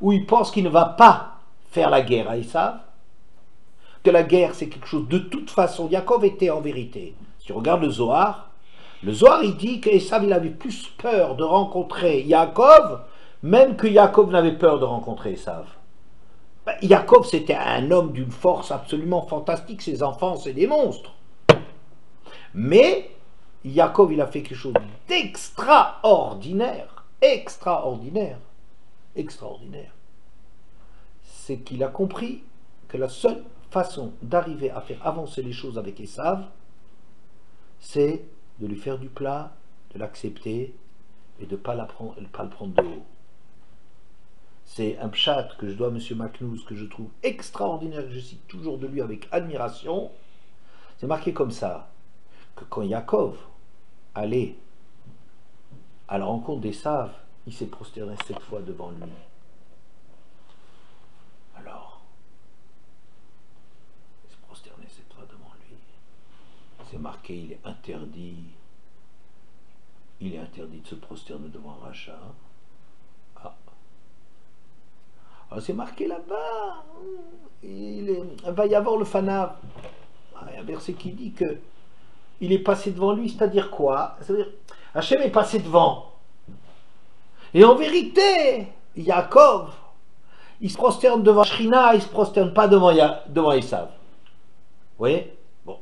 où il pense qu'il ne va pas faire la guerre à Esav, que la guerre c'est quelque chose de toute façon, Yaakov était en vérité. Si tu regardes le Zohar il dit qu'Esav il avait plus peur de rencontrer Yaakov, même que Yaakov n'avait peur de rencontrer Esav. Yaakov c'était un homme d'une force absolument fantastique, ses enfants c'est des monstres. Mais Yaakov, il a fait quelque chose d'extraordinaire, extraordinaire. C'est qu'il a compris que la seule façon d'arriver à faire avancer les choses avec Esav, c'est de lui faire du plat, de l'accepter et de ne pas le prendre de haut. C'est un pshat que je dois à M. Maknouz, que je trouve extraordinaire, que je cite toujours de lui avec admiration. C'est marqué comme ça, que quand Yaakov allait à la rencontre d'Esav, il s'est prosterné 7 fois devant lui. Alors, il s'est prosterné 7 fois devant lui. C'est marqué, il est interdit de se prosterner devant un rachat. Ah. Alors c'est marqué là-bas, il va y avoir le fanav. Il y a un verset qui dit que il est passé devant lui, c'est-à-dire quoi? C'est-à-dire, Hachem est passé devant. Et en vérité, Yaakov, il se prosterne devant Shrina, il ne se prosterne pas devant Esav. Vous voyez? Bon,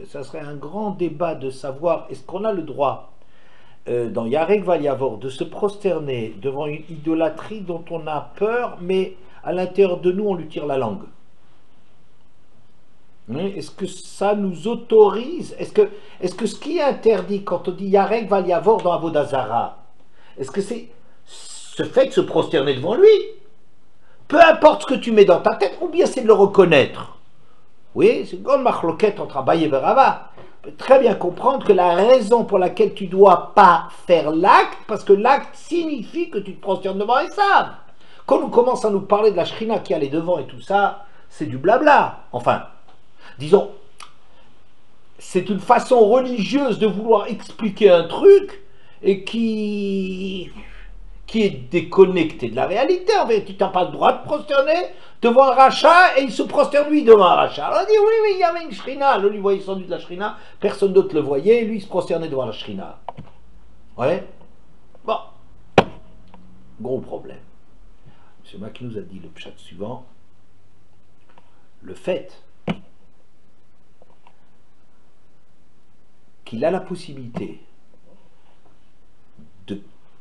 ça serait un grand débat de savoir, est-ce qu'on a le droit, dans Yarek Valiavor, de se prosterner devant une idolâtrie dont on a peur, mais à l'intérieur de nous, on lui tire la langue. Est-ce que ça nous autorise? Est-ce que ce qui est interdit quand on dit Yarek Valiavor dans Avodazara, est-ce que c'est ce fait de se prosterner devant lui? Peu importe ce que tu mets dans ta tête, ou bien c'est de le reconnaître. Oui, c'est une grande marloquette entre Abaye et Rava. On peut très bien comprendre que la raison pour laquelle tu ne dois pas faire l'acte, parce que l'acte signifie que tu te prosternes devant Esav. Quand on commence à nous parler de la Shrina qui allait devant et tout ça, c'est du blabla. Enfin, disons, c'est une façon religieuse de vouloir expliquer un truc et qui est déconnecté de la réalité. En fait, tu n'as pas le droit de prosterner devant un rachat et il se prosterne lui devant un rachat. Alors on dit oui, il y avait une Shrina. Lui voyait sans doute la Shrina, personne d'autre le voyait, lui il se prosternait devant la Shrina. Ouais. Bon. Gros problème. M. Maknouz a dit le pshat suivant. Le fait qu'il a la possibilité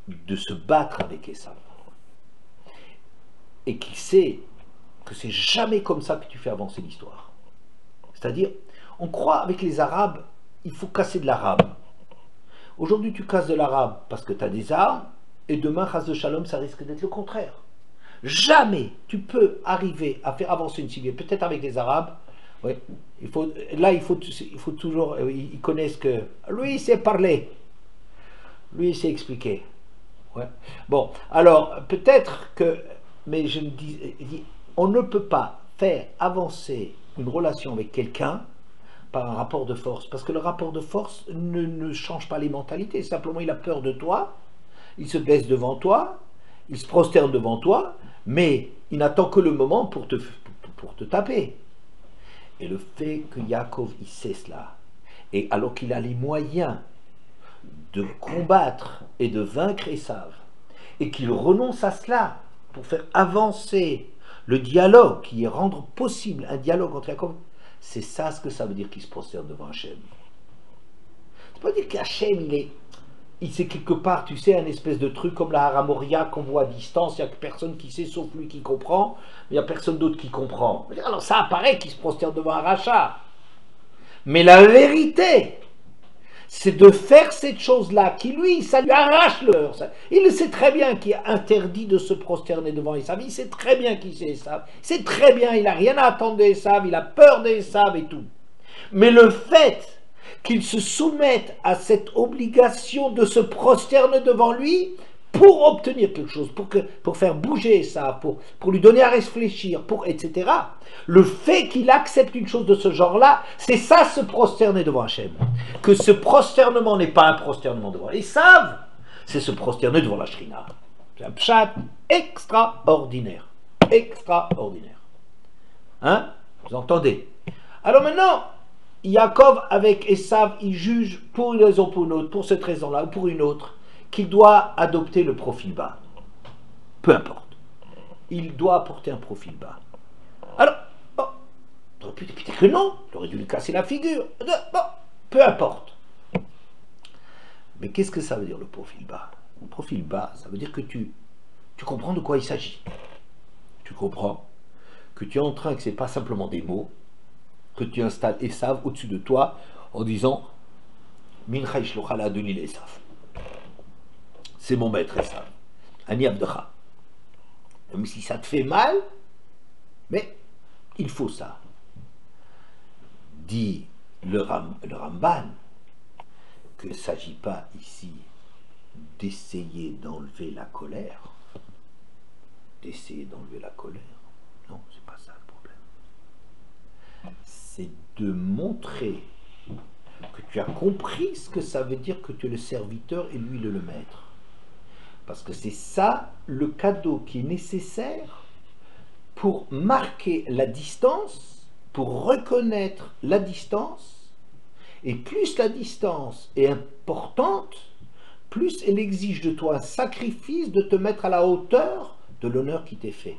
de se battre avec Esav et qu'il sait que c'est jamais comme ça que tu fais avancer l'histoire. C'est-à-dire, on croit avec les Arabes, il faut casser de l'arabe. Aujourd'hui, tu casses de l'arabe parce que tu as des armes, et demain, chas de shalom, ça risque d'être le contraire. Jamais tu peux arriver à faire avancer une civilisation, peut-être avec les Arabes. Ouais, il faut toujours, ils connaissent que lui, il sait parler, lui, il sait expliquer. Ouais. Bon, alors peut-être que, mais je me dis, on ne peut pas faire avancer une relation avec quelqu'un par un rapport de force, parce que le rapport de force ne change pas les mentalités, simplement il a peur de toi, il se baisse devant toi, il se prosterne devant toi, mais il n'attend que le moment pour te taper. Et le fait que Yaakov il sait cela, et alors qu'il a les moyens de combattre et de vaincre Esav, et qu'il renonce à cela pour faire avancer le dialogue, qui est rendre possible un dialogue entre Yaakov, c'est ça ce que ça veut dire qu'il se prosterne devant Hachem. C'est pas dire qu'Hachem il sait quelque part, tu sais, un espèce de truc comme la Haramoria qu'on voit à distance, il n'y a que personne qui sait sauf lui qui comprend, mais il n'y a personne d'autre qui comprend. Alors ça apparaît qu'il se prosterne devant un rachat. Mais la vérité, c'est de faire cette chose-là, qui lui, ça lui arrache le cœur. Il sait très bien qu'il est interdit de se prosterner devant Esav, il sait très bien qui c'est Esav, il sait très bien, il n'a rien à attendre d'Esav, il a peur d'Esav et tout. Mais le fait qu'il se soumette à cette obligation de se prosterner devant lui pour obtenir quelque chose, pour faire bouger ça, pour lui donner à réfléchir, etc. Le fait qu'il accepte une chose de ce genre-là, c'est ça se prosterner devant Hachem. Que ce prosternement n'est pas un prosternement devant Esav, c'est se prosterner devant la Shrina. C'est un pshat extraordinaire. Extraordinaire. Hein? Vous entendez? Alors maintenant, Yaakov avec Esav, il juge pour une raison ou pour une autre, pour cette raison-là ou pour une autre, qu'il doit adopter le profil bas. Peu importe. Il doit apporter un profil bas. Alors, bon, peut-être que non, il aurait dû lui casser la figure. Bon, peu importe. Mais qu'est-ce que ça veut dire le profil bas? Le profil bas, ça veut dire que tu comprends de quoi il s'agit. Tu comprends que tu es en train, que ce n'est pas simplement des mots, que tu installes Esav au-dessus de toi en disant Mincha ishlocha la'adoni le'esav. C'est mon maître Esav. Ani abdecha. Même si ça te fait mal, mais il faut ça. Dit le Ramban qu'il ne s'agit pas ici d'essayer d'enlever la colère. D'essayer d'enlever la colère. Non, c'est pas ça le problème. C'est de montrer que tu as compris ce que ça veut dire que tu es le serviteur et lui le maître. Parce que c'est ça le cadeau qui est nécessaire pour marquer la distance, pour reconnaître la distance. Et plus la distance est importante, plus elle exige de toi un sacrifice de te mettre à la hauteur de l'honneur qui t'est fait.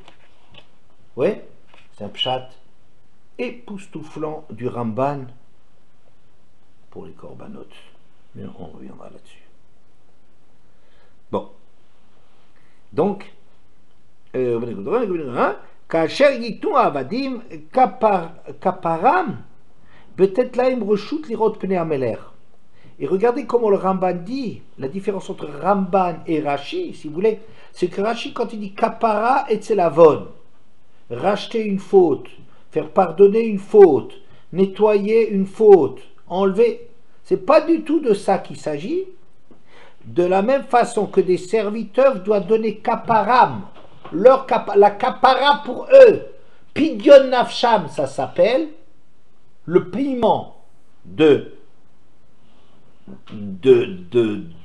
Ouais, c'est un pshat époustouflant du Ramban pour les korbanot. Mais on reviendra là-dessus. Bon. Donc, Kacher yitu avadim kaparam peut-être là im reshut lirot pnei hamelech. Et regardez comment le Ramban dit, la différence entre Ramban et Rashi, si vous voulez, c'est que Rashi, quand il dit kapara et tselavon, racheter une faute, faire pardonner une faute, nettoyer une faute, enlever, c'est pas du tout de ça qu'il s'agit. De la même façon que des serviteurs doivent donner kaparam, la kapara pour eux, pidyon nafsham, ça s'appelle, le paiement de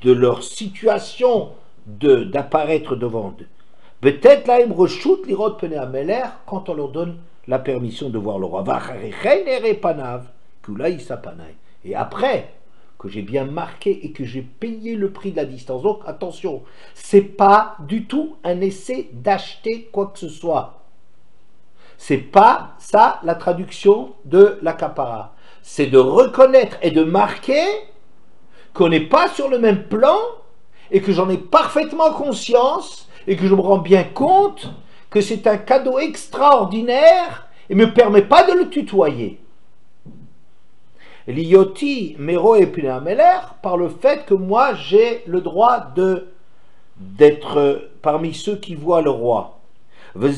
leur situation d'apparaître devant eux. Peut-être là, ils rechute l'irot pene ameler quand on leur donne la permission de voir le roi. Et après que j'ai bien marqué et que j'ai payé le prix de la distance. Donc attention, c'est pas du tout un essai d'acheter quoi que ce soit. C'est pas ça la traduction de la kapara. C'est de reconnaître et de marquer qu'on n'est pas sur le même plan et que j'en ai parfaitement conscience et que je me rends bien compte que c'est un cadeau extraordinaire et ne me permet pas de le tutoyer. L'iyoti mero et pinameler par le fait que moi j'ai le droit d'être parmi ceux qui voient le roi. Oui,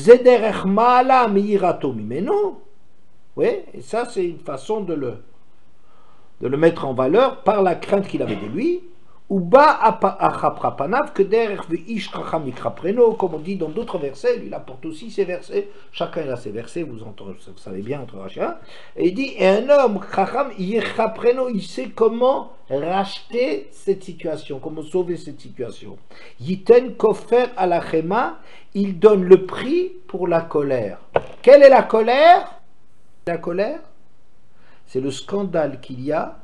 et ça c'est une façon de le mettre en valeur par la crainte qu'il avait de lui. Comme on dit dans d'autres versets, lui il apporte aussi ses versets, chacun a ses versets, vous savez bien entre Rachia, et il dit, et un homme, il sait comment racheter cette situation, comment sauver cette situation. Yiten kofer alachema, il donne le prix pour la colère. Quelle est la colère? La colère, c'est le scandale qu'il y a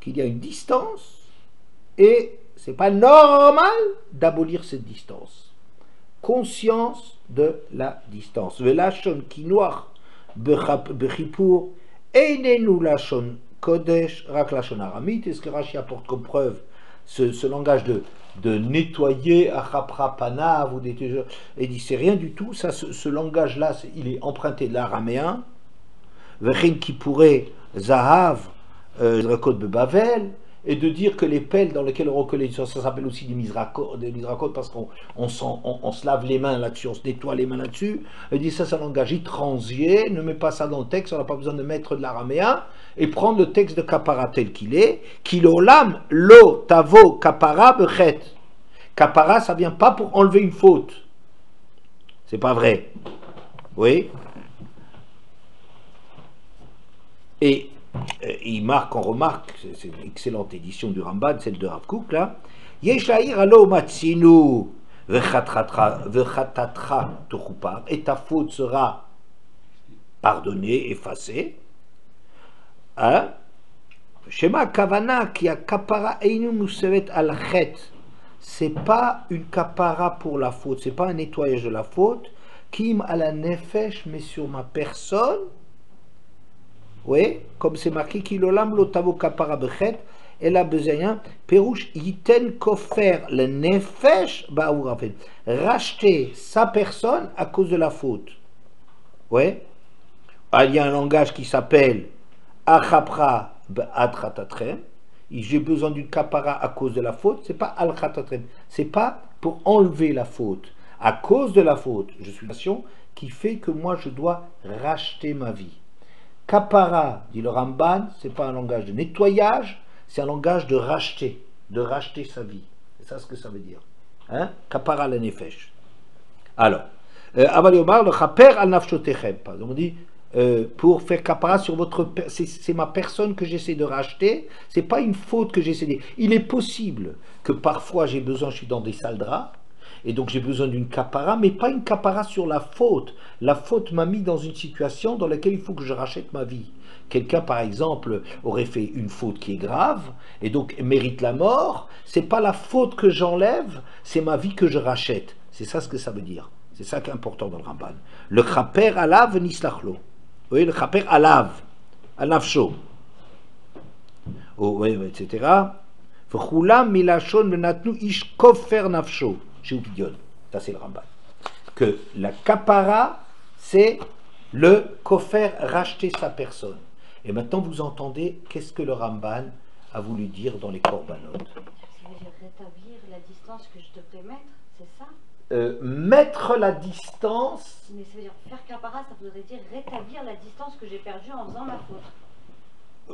une distance, et c'est pas normal d'abolir cette distance. Conscience de la distance. Velashon kinoach bechipur einenu lashon kodesh rak lashon aramit. Est-ce que Rashi apporte comme preuve ce langage de nettoyer achapra panav ou des et dit c'est rien du tout. Ça, ce langage-là, il est emprunté de l'araméen. Vechin qui pourrait zahav Zrakot bebavel, et de dire que les pelles dans lesquelles on reconnaît ça s'appelle aussi des misrakot parce qu'on se lave les mains là-dessus, on se nettoie les mains là-dessus. Il dit ça c'est un langage étranger, ne mets pas ça dans le texte, on n'a pas besoin de mettre de l'araméen, et prendre le texte de kapara tel qu'il est, kilolam lo tavo kapara bechet. Kapara ça vient pas pour enlever une faute, c'est pas vrai, oui. Et il marque, on remarque, c'est une excellente édition du Ramban, celle de Rav Kook là. Yeshaïr alo matsinu vechatatra tochupar, et ta faute sera pardonnée, effacée. Shema kavana ki a kapara einu musevet al chet. C'est pas une kapara pour la faute, c'est pas un nettoyage de la faute. Kim ala nefesh, mais sur ma personne. Oui, comme c'est marqué kilolam lotavo kapara bechet, et la bezayin, perouche yiten kofer le nefesh baourafen. Racheter sa personne à cause de la faute. Oui, il y a un langage qui s'appelle achapra be'atratatrem. j'ai besoin d'une kapara à cause de la faute, c'est pas al-khatatrem, c'est pas pour enlever la faute. À cause de la faute, je suis une nation qui fait que moi je dois racheter ma vie. Kapara, dit le Ramban, c'est pas un langage de nettoyage, c'est un langage de racheter sa vie. C'est ça ce que ça veut dire. Hein? Kapara la nefesh. Alors, Aval Yomar, le chaper al nafshotechem. On dit, pour faire kapara sur votre... C'est ma personne que j'essaie de racheter, c'est pas une faute que j'essaie de... Il est possible que parfois j'ai besoin, je suis dans des sales draps, et donc j'ai besoin d'une kapara, mais pas une kapara sur la faute. La faute m'a mis dans une situation dans laquelle il faut que je rachète ma vie. Quelqu'un, par exemple, aurait fait une faute qui est grave, et donc mérite la mort. C'est pas la faute que j'enlève, c'est ma vie que je rachète. C'est ça ce que ça veut dire. C'est ça qui est important dans le Ramban. Le chaper alav nislachlo. Vous voyez, le chaper alav, alnafsho. Oh, oui, etc. V'chulam milachon venatnu ish kofer nafsho. Chez Upidion. Ça, c'est le Ramban. Que la kapara, c'est le kofer, racheter sa personne. Et maintenant, vous entendez qu'est-ce que le Ramban a voulu dire dans les korbanot. Ça veut dire rétablir la distance que je devrais mettre, c'est ça? Mettre la distance. Mais ça veut dire faire kapara, ça voudrait dire rétablir la distance que j'ai perdue en faisant ma faute.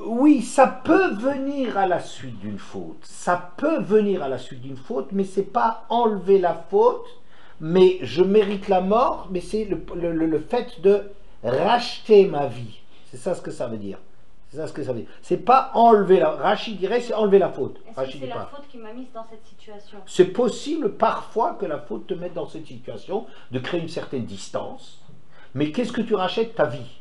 Oui, ça peut venir à la suite d'une faute. Ça peut venir à la suite d'une faute, mais c'est pas enlever la faute, mais je mérite la mort, mais c'est le fait de racheter ma vie. C'est ça ce que ça veut dire. C'est ça ce que ça veut dire. C'est pas enlever la... Rachid dirait c'est enlever la faute. Est-ce que c'est la faute qui m'a mise dans cette situation? C'est possible parfois que la faute te mette dans cette situation, de créer une certaine distance. Mais qu'est-ce que tu rachètes? Ta vie.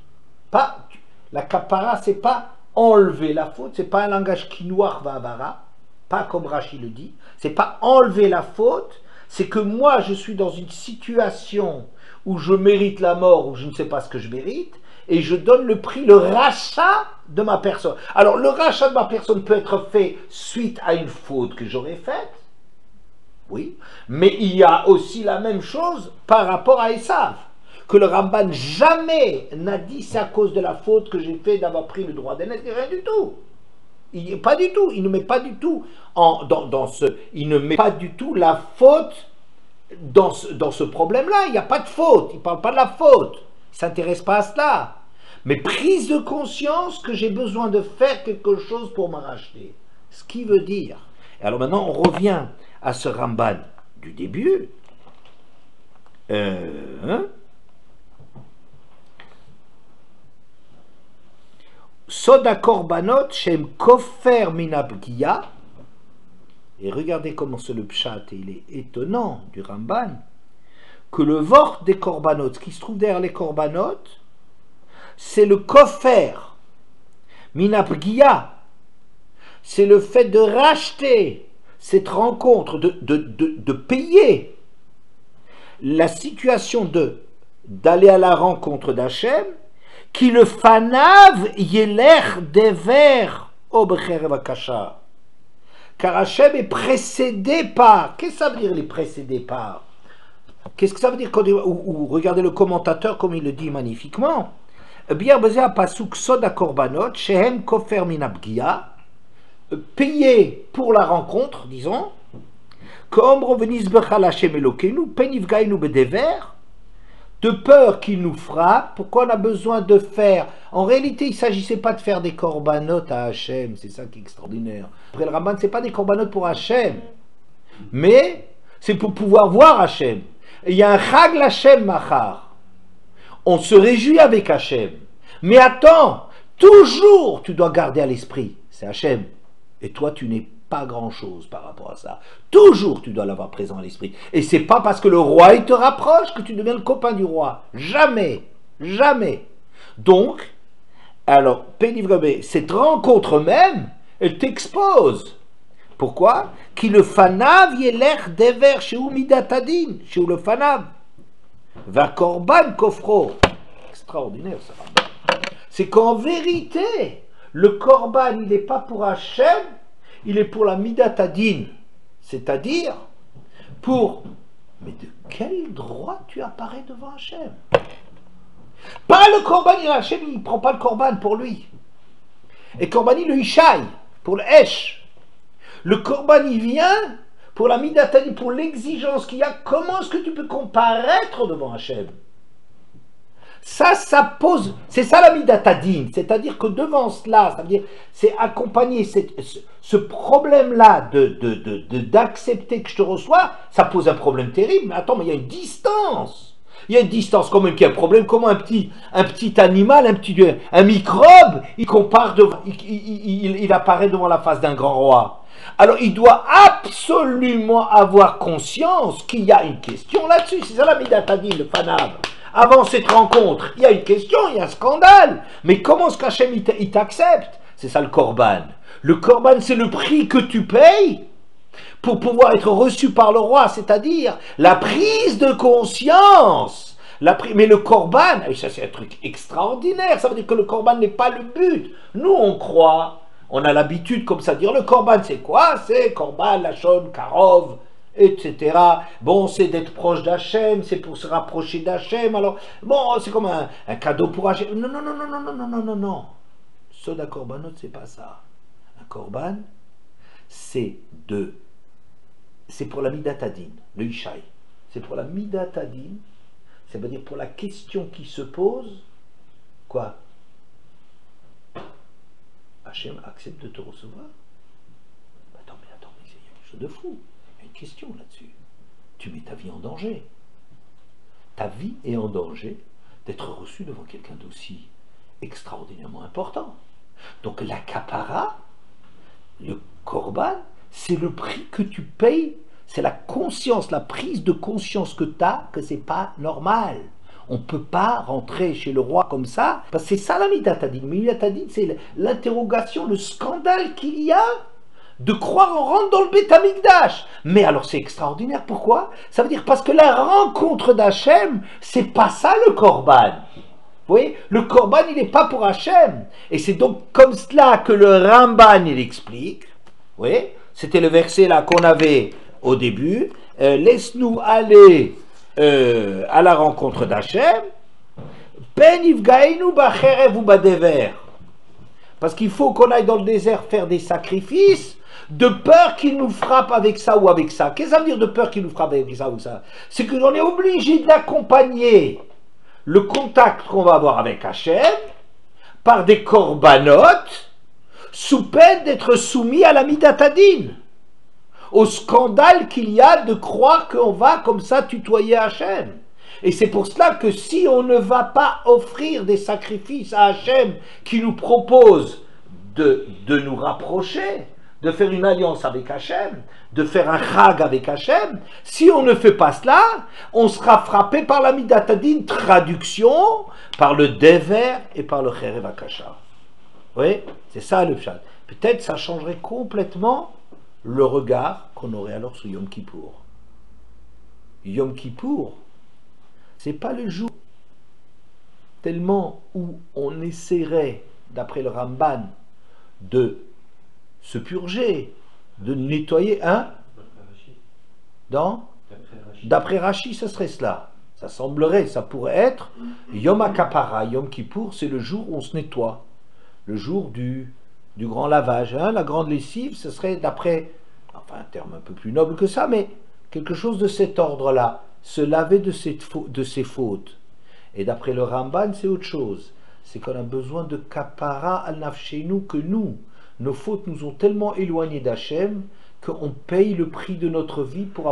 Pas... La kapara, c'est pas enlever la faute, c'est pas un langage kinoir va'avara, pas comme Rachid le dit. C'est pas enlever la faute, c'est que moi je suis dans une situation où je mérite la mort, où je ne sais pas ce que je mérite, et je donne le prix, le rachat de ma personne. Alors, le rachat de ma personne peut être fait suite à une faute que j'aurais faite, oui, mais il y a aussi la même chose par rapport à Esav, que le Ramban jamais n'a dit c'est à cause de la faute que j'ai fait d'avoir pris le droit d'aînesse, rien du tout. Pas du tout, il ne met pas du tout il ne met pas du tout la faute dans ce problème-là. Il n'y a pas de faute, il ne parle pas de la faute, il ne s'intéresse pas à cela. Mais prise de conscience que j'ai besoin de faire quelque chose pour me racheter. Ce qui veut dire. Et alors maintenant, on revient à ce Ramban du début. Soda korbanot shem kofer minabgia. Et regardez comment c'est le pshat, et il est étonnant du Ramban, que le vort des korbanot, ce qui se trouve derrière les korbanot, c'est le kofer minabgia. C'est le fait de racheter cette rencontre, de payer la situation d'aller à la rencontre d'Hachem, qui le fanav yeler dever obecher vakasha. Car Hachem est précédé par. Qu'est-ce que ça veut dire, il est précédé par? Qu'est-ce que ça veut dire regardez le commentateur comme il le dit magnifiquement. Bien basé à pasuk soda korbanot shehem kofer minabgia, payé pour la rencontre, disons, comme revenis bechal Hachem Elokeinu penivgainu bedever, de peur qu'il nous frappe. Pourquoi on a besoin de faire? En réalité, il ne s'agissait pas de faire des corbanotes à Hachem, c'est ça qui est extraordinaire. Après le Ramban, ce n'est pas des corbanotes pour Hachem, mais c'est pour pouvoir voir Hachem. Et il y a un Chag l'Hachem Machar. On se réjouit avec Hachem. Mais attends, toujours tu dois garder à l'esprit, c'est Hachem. Et toi, tu n'es pas grand-chose par rapport à ça. Toujours tu dois l'avoir présent à l'esprit. Et c'est pas parce que le roi il te rapproche que tu deviens le copain du roi. Jamais. Jamais. Donc, alors, Pénivgabé, cette rencontre même, elle t'expose. Pourquoi? Qui le fanav yeler dever chez Umidatadin, chez le fanav. Va korban kofro. Extraordinaire ça. C'est qu'en vérité, le korban, il n'est pas pour Hachem, il est pour la Midatadin, c'est-à-dire pour... Mais de quel droit tu apparais devant Hachem? Pas le korban, Hachem, il ne prend pas le korban pour lui. Et korban, le Ishaï, pour le Esh. Le korban, il vient pour la midatadin, pour l'exigence qu'il y a. Comment est-ce que tu peux comparaître devant Hachem? Ça pose, c'est ça la midatadin, c'est-à-dire que devant cela, ça veut dire, c'est accompagner ce problème-là d'accepter que je te reçois, ça pose un problème terrible. Mais attends, mais il y a une distance. Il y a une distance quand même qui a un problème. Comment un petit animal, un microbe, il apparaît devant la face d'un grand roi. Alors il doit absolument avoir conscience qu'il y a une question là-dessus. C'est ça la midatadin, le fanab. Avant cette rencontre, il y a une question, il y a un scandale. Mais comment est-ce qu'Hachem il t'accepte? C'est ça le korban. Le korban, c'est le prix que tu payes pour pouvoir être reçu par le roi, c'est-à-dire la prise de conscience. Mais le korban, ça c'est un truc extraordinaire, ça veut dire que le korban n'est pas le but. Nous on croit, on a l'habitude comme ça de dire le korban c'est quoi? C'est korban, lachon, karov, etc. Bon, c'est d'être proche d'Hachem, c'est pour se rapprocher d'Hachem, alors, bon, c'est comme un cadeau pour Hachem. Non, non, non, non, non, non, non, non, non, non. Soda korbanot, c'est pas ça. Un korban, c'est pour la midatadin, le ishaï. C'est pour la midatadin, c'est-à-dire pour la question qui se pose, quoi? Hachem accepte de te recevoir? Attends, mais c'est quelque chose de fou. Il y a une question là-dessus. Tu mets ta vie en danger. Ta vie est en danger d'être reçue devant quelqu'un d'aussi extraordinairement important. Donc la kapara, le korban, c'est le prix que tu payes, c'est la conscience, la prise de conscience que tu as que c'est pas normal. On ne peut pas rentrer chez le roi comme ça, parce que c'est ça la midatadin. Midatadin, c'est l'interrogation, le scandale qu'il y a de croire on rentre dans le Beth Amikdash. Mais alors c'est extraordinaire, pourquoi? Ça veut dire parce que la rencontre d'Hachem, c'est pas ça le korban. Vous voyez, le korban il n'est pas pour Hachem. Et c'est donc comme cela que le Ramban il explique. Vous voyez, c'était le verset là qu'on avait au début. Laisse-nous aller à la rencontre d'Hachem. Ben ifgainu bacherev ou badever. Parce qu'il faut qu'on aille dans le désert faire des sacrifices de peur qu'il nous frappe avec ça ou avec ça. Qu'est-ce que ça veut dire de peur qu'il nous frappe avec ça ou ça? C'est que l'on est obligé d'accompagner le contact qu'on va avoir avec Hachem par des corbanotes sous peine d'être soumis à la midatadin, au scandale qu'il y a de croire qu'on va comme ça tutoyer Hachem. Et c'est pour cela que si on ne va pas offrir des sacrifices à Hachem qui nous propose de nous rapprocher, de faire une alliance avec Hachem, de faire un chag avec Hachem, si on ne fait pas cela, on sera frappé par la midatadin, traduction, par le dever et par le cherev akasha. Oui, c'est ça le pshat. Peut-être ça changerait complètement le regard qu'on aurait alors sur Yom Kippour. Yom Kippour, c'est pas le jour tellement où on essaierait, d'après le Ramban, de se purger, de nettoyer, hein? D'après Rashi, ce serait cela. Ça semblerait, ça pourrait être Yom HaKapara, Yom Kippour, c'est le jour où on se nettoie, le jour du grand lavage, hein? La grande lessive, ce serait d'après, enfin un terme un peu plus noble que ça, mais quelque chose de cet ordre-là, se laver de ses fautes. Et d'après le Ramban, c'est autre chose. C'est qu'on a besoin de kapara al nafshenu, que nous, nos fautes nous ont tellement éloignés d'Hachem qu'on paye le prix de notre vie pour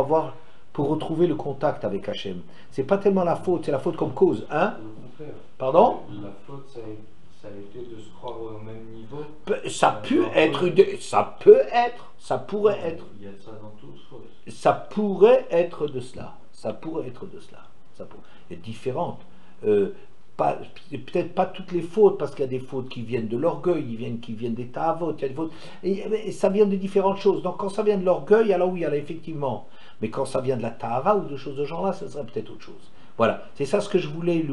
retrouver le contact avec Hachem. C'est pas tellement la faute, c'est la faute comme cause, hein? Pardon? La faute, ça a été de se croire au même niveau. Ça pourrait être. Il y a ça dans toutes fautes. Ça pourrait être de cela. Ça pourrait être de cela. Il y a différentes. Peut-être pas toutes les fautes, parce qu'il y a des fautes qui viennent de l'orgueil, qui viennent des ta'avot, il y a des fautes, et ça vient de différentes choses. Donc quand ça vient de l'orgueil, alors oui, alors effectivement. Mais quand ça vient de la ta'ava ou de choses de ce genre-là, ça serait peut-être autre chose. Voilà, c'est ça ce que je voulais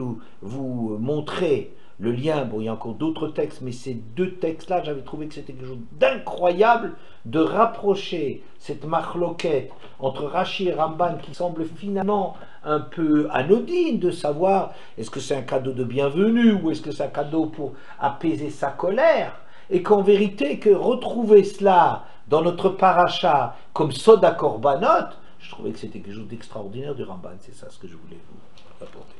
vous montrer. Le lien, bon, il y a encore d'autres textes, mais ces deux textes-là, j'avais trouvé que c'était quelque chose d'incroyable de rapprocher cette marloquette entre Rashi et Ramban qui semble finalement un peu anodine, de savoir est-ce que c'est un cadeau de bienvenue ou est-ce que c'est un cadeau pour apaiser sa colère, et qu'en vérité, que retrouver cela dans notre paracha comme Soda Korbanot, je trouvais que c'était quelque chose d'extraordinaire du Ramban. C'est ça ce que je voulais vous apporter.